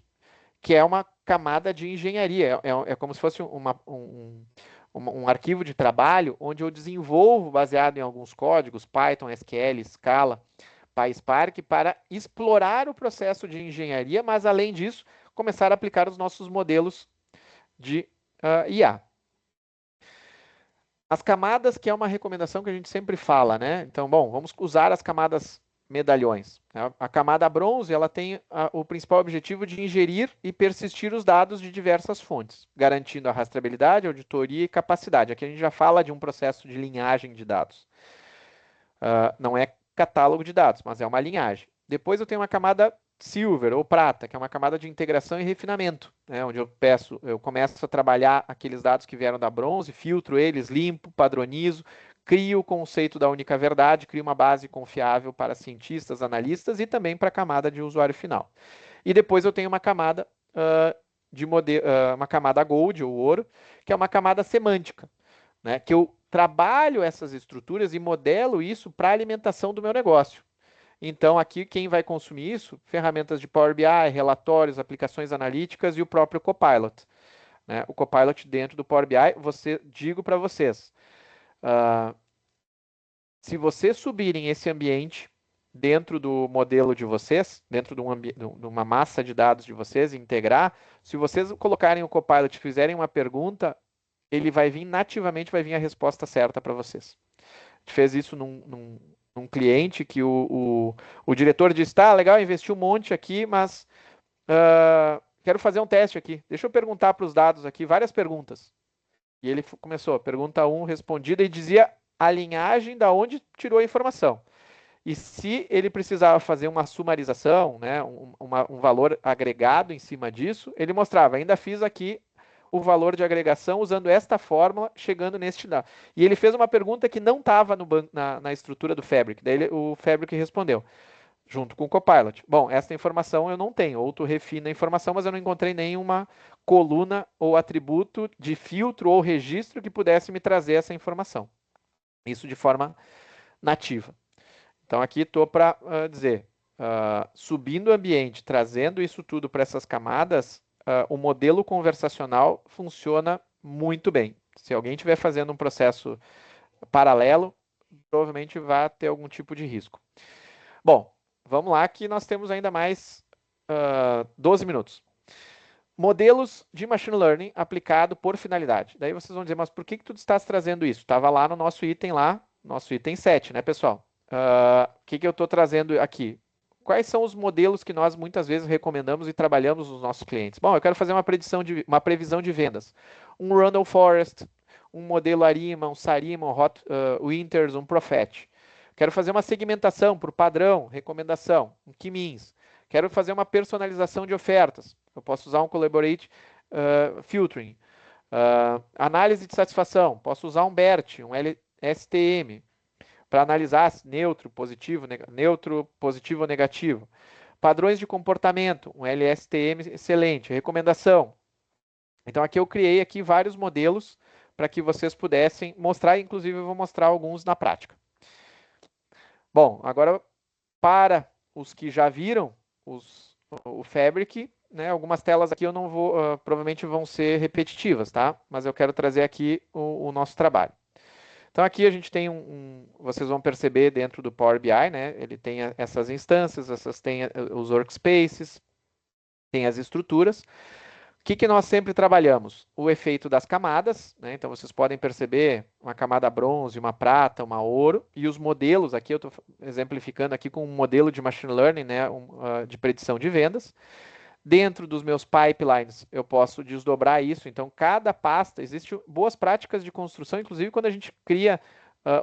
que é uma camada de engenharia. É como se fosse um arquivo de trabalho onde eu desenvolvo, baseado em alguns códigos, Python, SQL, Scala, PySpark, para explorar o processo de engenharia, mas, além disso, começar a aplicar os nossos modelos de IA. As camadas, que é uma recomendação que a gente sempre fala, né? Então, bom, vamos usar as camadas medalhões. A camada bronze, ela tem o principal objetivo de ingerir e persistir os dados de diversas fontes, garantindo a rastreabilidade, auditoria e capacidade. Aqui a gente já fala de um processo de linhagem de dados. Não é catálogo de dados, mas é uma linhagem. Depois eu tenho uma camada silver ou prata, que é uma camada de integração e refinamento, né, onde eu começo a trabalhar aqueles dados que vieram da bronze, filtro eles, limpo, padronizo, crio o conceito da única verdade, crio uma base confiável para cientistas, analistas e também para a camada de usuário final. E depois eu tenho uma camada uma camada gold ou ouro, que é uma camada semântica, né, que eu trabalho essas estruturas e modelo isso para a alimentação do meu negócio. Então, aqui, quem vai consumir isso? Ferramentas de Power BI, relatórios, aplicações analíticas e o próprio Copilot. Né? O Copilot dentro do Power BI, digo para vocês, se vocês subirem esse ambiente dentro do modelo de vocês, dentro de uma massa de dados de vocês, e integrar, se vocês colocarem o Copilot e fizerem uma pergunta, ele vai vir nativamente, vai vir a resposta certa para vocês. A gente fez isso num cliente que o diretor disse, tá, legal, investi um monte aqui, mas quero fazer um teste aqui. Deixa eu perguntar para os dados aqui, várias perguntas. E ele começou, pergunta 1 respondida, e dizia a linhagem da onde tirou a informação. E se ele precisava fazer uma sumarização, né, um valor agregado em cima disso, ele mostrava, ainda fiz aqui o valor de agregação usando esta fórmula, chegando neste dado. E ele fez uma pergunta que não estava na estrutura do Fabric. Daí o Fabric respondeu, junto com o Copilot. Bom, essa informação eu não tenho, ou tu refina a informação, mas eu não encontrei nenhuma coluna ou atributo de filtro ou registro que pudesse me trazer essa informação. Isso de forma nativa. Então aqui estou para dizer, subindo o ambiente, trazendo isso tudo para essas camadas, o modelo conversacional funciona muito bem. Se alguém estiver fazendo um processo paralelo, provavelmente vai ter algum tipo de risco. Bom, vamos lá que nós temos ainda mais 12 minutos. Modelos de Machine Learning aplicado por finalidade. Daí vocês vão dizer, mas por que tu estás trazendo isso? Estava lá no nosso item nosso item 7, né, pessoal? O que eu estou trazendo aqui? Quais são os modelos que nós muitas vezes recomendamos e trabalhamos nos nossos clientes? Bom, eu quero fazer uma previsão de vendas. Um Randall Forest, um modelo Arima, um Sarima, um Winters, um Prophet. Quero fazer uma segmentação por padrão, recomendação, um K-means. Quero fazer uma personalização de ofertas. Eu posso usar um Collaborate Filtering. Análise de satisfação. Posso usar um BERT, um LSTM. Para analisar neutro, positivo ou negativo. Padrões de comportamento, um LSTM excelente. Recomendação. Então aqui eu criei aqui vários modelos para que vocês pudessem mostrar, inclusive eu vou mostrar alguns na prática. Bom, agora para os que já viram o Fabric, né, algumas telas aqui eu não vou, provavelmente vão ser repetitivas, tá? Mas eu quero trazer aqui o nosso trabalho. Então aqui a gente tem vocês vão perceber dentro do Power BI, né? Ele tem essas instâncias, tem os workspaces, tem as estruturas. O que nós sempre trabalhamos? O efeito das camadas, né? Então vocês podem perceber uma camada bronze, uma prata, uma ouro, e os modelos, aqui eu estou exemplificando aqui com um modelo de Machine Learning, né? De predição de vendas. Dentro dos meus pipelines, eu posso desdobrar isso. Então, cada pasta, existem boas práticas de construção, inclusive quando a gente cria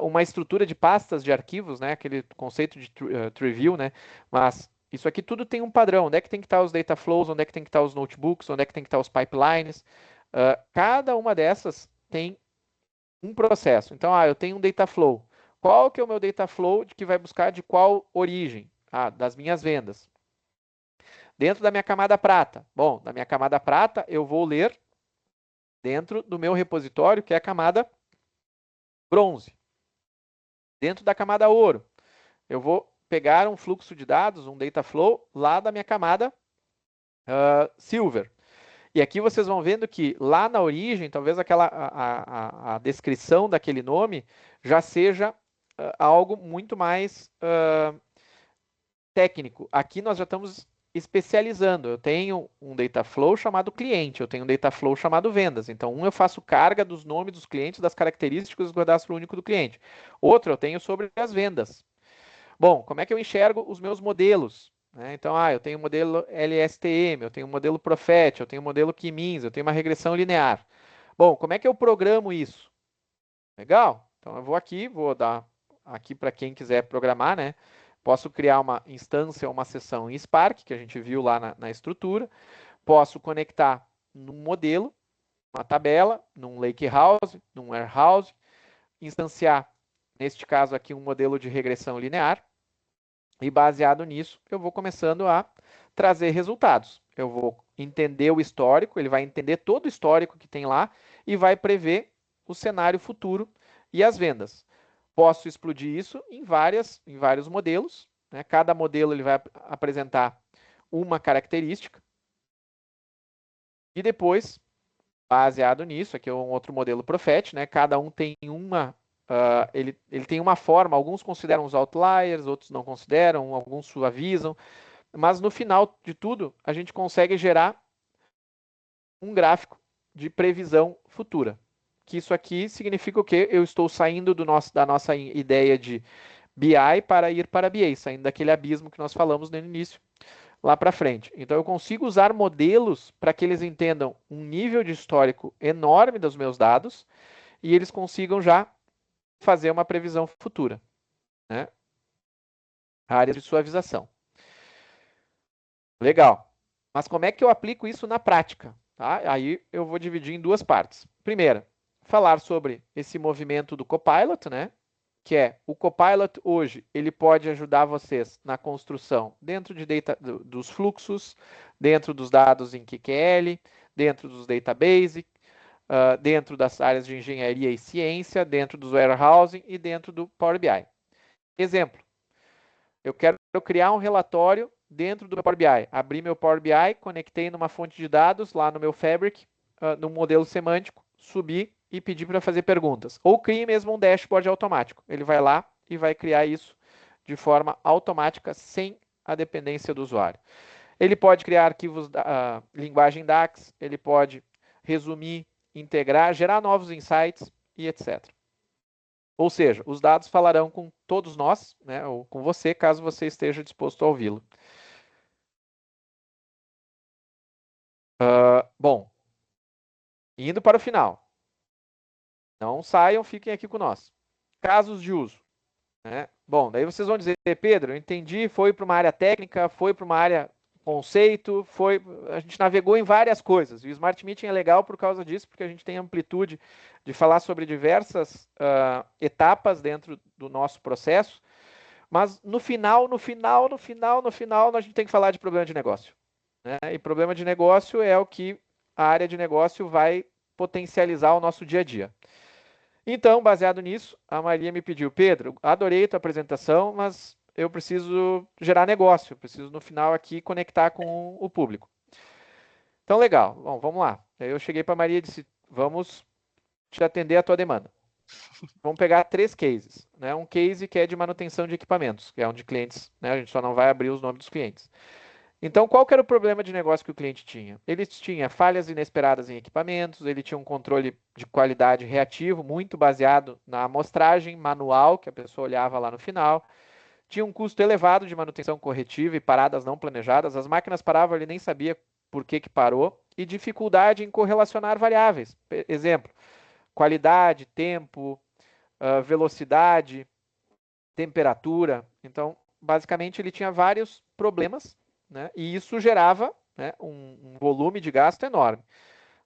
uma estrutura de pastas de arquivos, né? Aquele conceito de tree view, né? Mas isso aqui tudo tem um padrão. Onde é que tem que estar os data flows, onde é que tem que estar os notebooks, onde é que tem que estar os pipelines. Cada uma dessas tem um processo. Então, eu tenho um data flow. Qual que é o meu data flow que vai buscar de qual origem? Das minhas vendas. Dentro da minha camada prata. Bom, da minha camada prata, eu vou ler dentro do meu repositório, que é a camada bronze. Dentro da camada ouro, eu vou pegar um fluxo de dados, um data flow, lá da minha camada silver. E aqui vocês vão vendo que lá na origem, talvez a descrição daquele nome já seja algo muito mais técnico. Aqui nós já estamos especializando. Eu tenho um data flow chamado cliente, eu tenho um data flow chamado vendas. Então, eu faço carga dos nomes dos clientes, das características do cadastro único do cliente. Outro eu tenho sobre as vendas. Bom, como é que eu enxergo os meus modelos? Então, eu tenho um modelo LSTM, eu tenho um modelo Profet, eu tenho um modelo K-means, eu tenho uma regressão linear. Bom, como é que eu programo isso? Legal? Então, eu vou dar aqui para quem quiser programar, né? Posso criar uma instância, uma seção em Spark, que a gente viu lá na estrutura. Posso conectar num modelo, uma tabela, num lakehouse, num warehouse, instanciar, neste caso aqui, um modelo de regressão linear. E baseado nisso, eu vou começando a trazer resultados. Eu vou entender o histórico, ele vai entender todo o histórico que tem lá e vai prever o cenário futuro e as vendas. Posso explodir isso em vários modelos. Né? Cada modelo ele vai apresentar uma característica. E depois, baseado nisso, aqui é um outro modelo Profet, né? Cada um tem ele tem uma forma, alguns consideram os outliers, outros não consideram, alguns suavizam, mas no final de tudo, a gente consegue gerar um gráfico de previsão futura. Que isso aqui significa o quê? Eu estou saindo da nossa ideia de BI para ir para BA, saindo daquele abismo que nós falamos no início, lá para frente. Então, eu consigo usar modelos para que eles entendam um nível de histórico enorme dos meus dados e eles consigam já fazer uma previsão futura. Né? Área de suavização. Legal. Mas como é que eu aplico isso na prática? Tá? Aí eu vou dividir em duas partes. Primeira, falar sobre esse movimento do Copilot, né? Que é o Copilot hoje, ele pode ajudar vocês na construção dentro dos fluxos, dentro dos dados em QQL, dentro dos database, dentro das áreas de engenharia e ciência, dentro dos warehousing e dentro do Power BI. Exemplo, eu quero criar um relatório dentro do Power BI. Abri meu Power BI, conectei numa fonte de dados lá no meu Fabric, no modelo semântico, subi e pedi para fazer perguntas. Ou crie mesmo um dashboard automático. Ele vai lá e vai criar isso de forma automática, sem a dependência do usuário. Ele pode criar arquivos da linguagem DAX, ele pode resumir, integrar, gerar novos insights e etc. Ou seja, os dados falarão com todos nós, né, ou com você, caso você esteja disposto a ouvi-lo. Bom, indo para o final. Não saiam, fiquem aqui com nós. Casos de uso. Né? Bom, daí vocês vão dizer, Pedro, eu entendi, foi para uma área técnica, foi para uma área conceito, a gente navegou em várias coisas. E o Smart Meeting é legal por causa disso, porque a gente tem amplitude de falar sobre diversas etapas dentro do nosso processo. Mas no final, a gente tem que falar de problema de negócio. Né? E problema de negócio é o que a área de negócio vai potencializar o nosso dia a dia. Então, baseado nisso, a Maria me pediu, Pedro, adorei a tua apresentação, mas eu preciso gerar negócio, eu preciso no final aqui conectar com o público. Então, legal. Bom, vamos lá. Aí eu cheguei para a Maria e disse, vamos te atender a tua demanda. Vamos pegar 3 cases. Né? Um case que é de manutenção de equipamentos, que é um de clientes, né? A gente só não vai abrir os nomes dos clientes. Então, qual que era o problema de negócio que o cliente tinha? Ele tinha falhas inesperadas em equipamentos, ele tinha um controle de qualidade reativo, muito baseado na amostragem manual, que a pessoa olhava lá no final, tinha um custo elevado de manutenção corretiva e paradas não planejadas, as máquinas paravam, ele nem sabia por que parou, e dificuldade em correlacionar variáveis. Exemplo, qualidade, tempo, velocidade, temperatura. Então, basicamente, ele tinha vários problemas, né? E isso gerava, né, um volume de gasto enorme.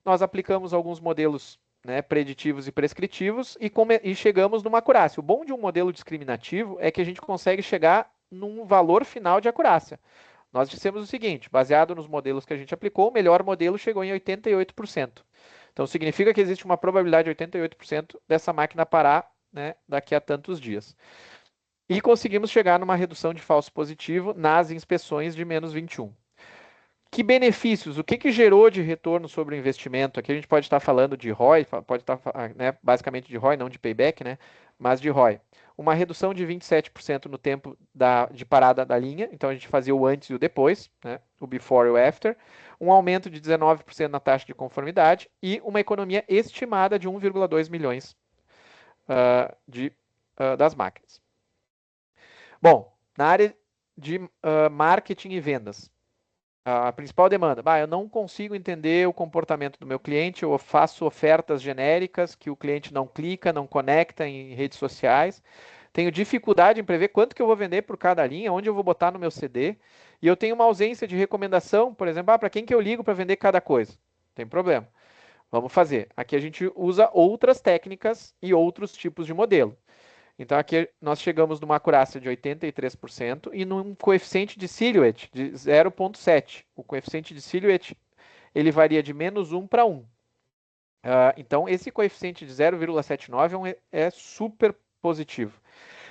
Nós aplicamos alguns modelos né, preditivos e prescritivos, e chegamos numa acurácia. O bom de um modelo discriminativo é que a gente consegue chegar num valor final de acurácia. Nós dissemos o seguinte, baseado nos modelos que a gente aplicou, o melhor modelo chegou em 88%. Então, significa que existe uma probabilidade de 88% dessa máquina parar, né, daqui a tantos dias. E conseguimos chegar numa redução de falso positivo nas inspeções de menos 21. Que benefícios? O que gerou de retorno sobre o investimento? Aqui a gente pode estar falando de ROI, pode estar, né, basicamente de ROI, não de payback, né, mas de ROI. Uma redução de 27% no tempo de parada da linha, então a gente fazia o antes e o depois, né, o before e o after. Um aumento de 19% na taxa de conformidade e uma economia estimada de 1,2 milhões das máquinas. Bom, na área de marketing e vendas, a principal demanda, eu não consigo entender o comportamento do meu cliente, eu faço ofertas genéricas que o cliente não clica, não conecta em redes sociais, tenho dificuldade em prever quanto que eu vou vender por cada linha, onde eu vou botar no meu CD, e eu tenho uma ausência de recomendação, por exemplo, para quem que eu ligo para vender cada coisa? Tem problema. Vamos fazer. Aqui a gente usa outras técnicas e outros tipos de modelo. Então aqui nós chegamos numa acurácia de 83% e num coeficiente de silhouette de 0,7. O coeficiente de silhouette ele varia de -1 para 1. Então esse coeficiente de 0,79 é super positivo.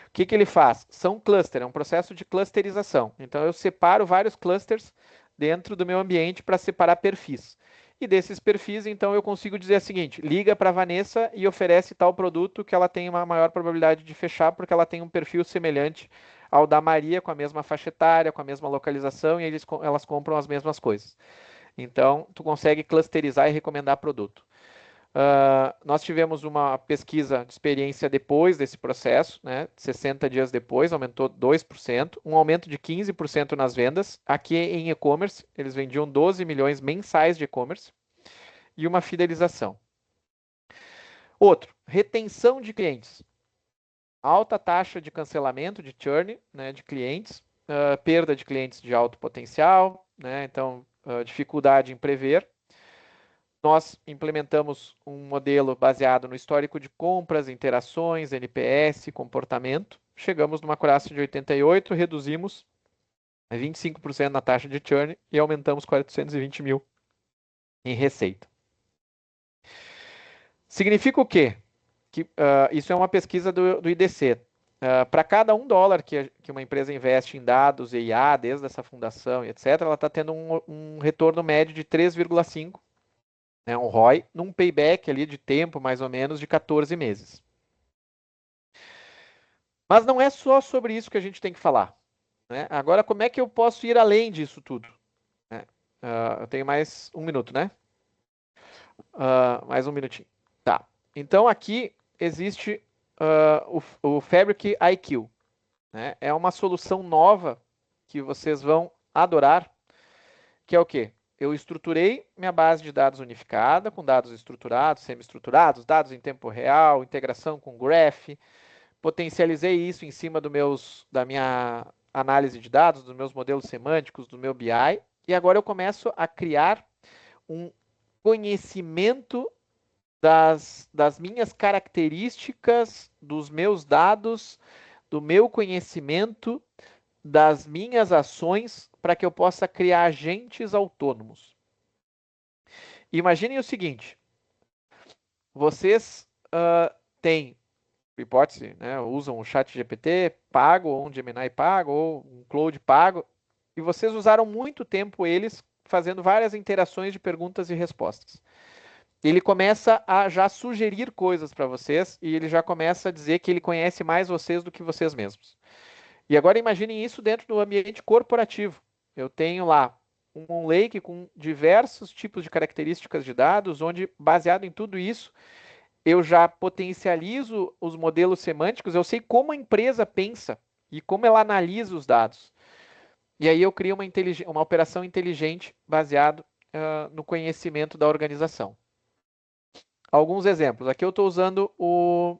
O que ele faz? São clusters, é um processo de clusterização. Então eu separo vários clusters dentro do meu ambiente para separar perfis. E desses perfis, então, eu consigo dizer o seguinte, liga para a Vanessa e oferece tal produto que ela tem uma maior probabilidade de fechar, porque ela tem um perfil semelhante ao da Maria, com a mesma faixa etária, com a mesma localização, e elas compram as mesmas coisas. Então, tu consegue clusterizar e recomendar produto. Nós tivemos uma pesquisa de experiência depois desse processo, né, 60 dias depois, aumentou 2%, um aumento de 15% nas vendas. Aqui em e-commerce, eles vendiam 12 milhões mensais de e-commerce e uma fidelização. Outro, retenção de clientes. Alta taxa de cancelamento, de churn, né, de clientes, perda de clientes de alto potencial, né, então dificuldade em prever. Nós implementamos um modelo baseado no histórico de compras, interações, NPS, comportamento. Chegamos numa acurácia de 88%, reduzimos 25% na taxa de churn e aumentamos 420 mil em receita. Significa o quê? Que isso é uma pesquisa do IDC. Para cada $1 que uma empresa investe em dados e IA, desde essa fundação e etc., ela está tendo um retorno médio de 3,5, né, um ROI, num payback ali de tempo, mais ou menos, de 14 meses. Mas não é só sobre isso que a gente tem que falar. Né? Agora, como é que eu posso ir além disso tudo? Eu tenho mais um minuto, né? Mais um minutinho. Tá. Então, aqui existe o Fabric IQ. Né? É uma solução nova que vocês vão adorar, que é o quê? Eu estruturei minha base de dados unificada, com dados estruturados, semi-estruturados, dados em tempo real, integração com Graph, potencializei isso em cima da minha análise de dados, dos meus modelos semânticos, do meu BI, e agora eu começo a criar um conhecimento das minhas características, dos meus dados, do meu conhecimento, das minhas ações, para que eu possa criar agentes autônomos. Imaginem o seguinte, vocês têm hipótese, né, usam o ChatGPT pago, ou um Gemini pago, ou um Claude pago, e vocês usaram muito tempo eles fazendo várias interações de perguntas e respostas. Ele começa a já sugerir coisas para vocês, e ele já começa a dizer que ele conhece mais vocês do que vocês mesmos. E agora imaginem isso dentro do ambiente corporativo. Eu tenho lá um lake com diversos tipos de características de dados, onde, baseado em tudo isso, eu já potencializo os modelos semânticos, eu sei como a empresa pensa e como ela analisa os dados. E aí eu crio uma operação inteligente baseado no conhecimento da organização. Alguns exemplos. Aqui eu estou usando o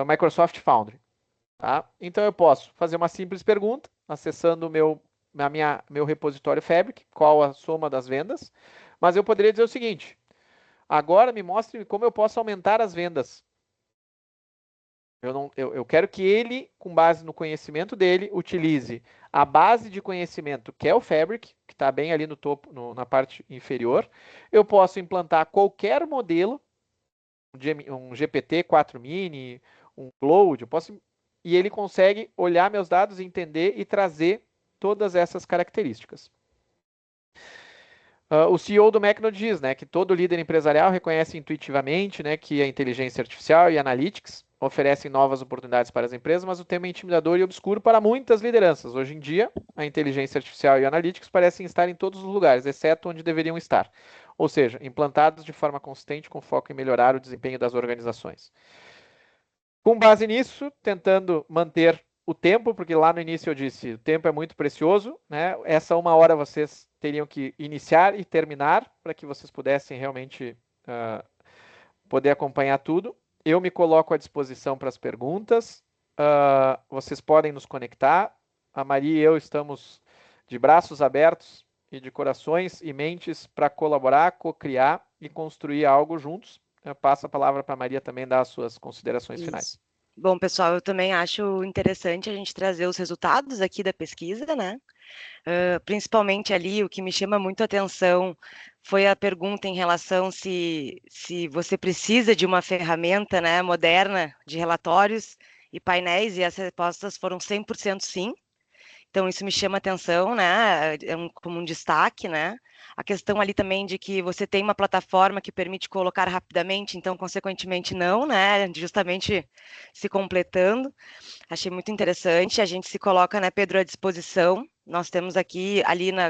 Microsoft Foundry. Tá? Então eu posso fazer uma simples pergunta, acessando meu repositório Fabric, qual a soma das vendas, mas eu poderia dizer o seguinte, Agora me mostre como eu posso aumentar as vendas. Eu quero que ele, com base no conhecimento dele, utilize a base de conhecimento, que é o Fabric, que está bem ali no topo, na parte inferior. Eu posso implantar qualquer modelo, um GPT-4 Mini, um Cloud, e ele consegue olhar meus dados, entender e trazer todas essas características. O CEO do McDonald's diz, né, que todo líder empresarial reconhece intuitivamente, né, que a inteligência artificial e analytics oferecem novas oportunidades para as empresas, mas o tema é intimidador e obscuro para muitas lideranças. Hoje em dia, a inteligência artificial e analytics parecem estar em todos os lugares, exceto onde deveriam estar. Ou seja, implantados de forma consistente com foco em melhorar o desempenho das organizações. Com base nisso, tentando manter o tempo, porque lá no início eu disse, o tempo é muito precioso, né? Essa 1 hora vocês teriam que iniciar e terminar para que vocês pudessem realmente poder acompanhar tudo. Eu me coloco à disposição para as perguntas. Vocês podem nos conectar. A Maria e eu estamos de braços abertos e de corações e mentes para colaborar, co-criar e construir algo juntos. Eu passo a palavra para a Maria também dar as suas considerações finais. Bom, pessoal, eu também acho interessante a gente trazer os resultados aqui da pesquisa, né? Principalmente ali, o que me chama muito a atenção foi a pergunta em relação se você precisa de uma ferramenta, né, moderna de relatórios e painéis, e as respostas foram 100% sim. Então, isso me chama atenção, né? Como um destaque, né? A questão ali também de que você tem uma plataforma que permite colocar rapidamente, então, consequentemente, não, né? Justamente se completando. Achei muito interessante. A gente se coloca, né, Pedro, à disposição. Nós temos aqui,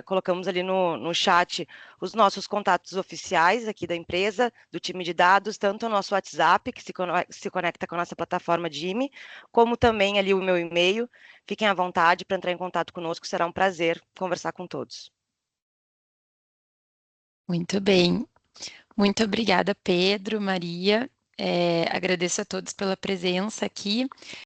colocamos ali no chat os nossos contatos oficiais aqui da empresa, do time de dados, tanto o nosso WhatsApp, que se conecta com a nossa plataforma Jimmy, como também ali o meu e-mail. Fiquem à vontade para entrar em contato conosco, será um prazer conversar com todos. Muito bem. Muito obrigada, Pedro, Maria. Agradeço a todos pela presença aqui.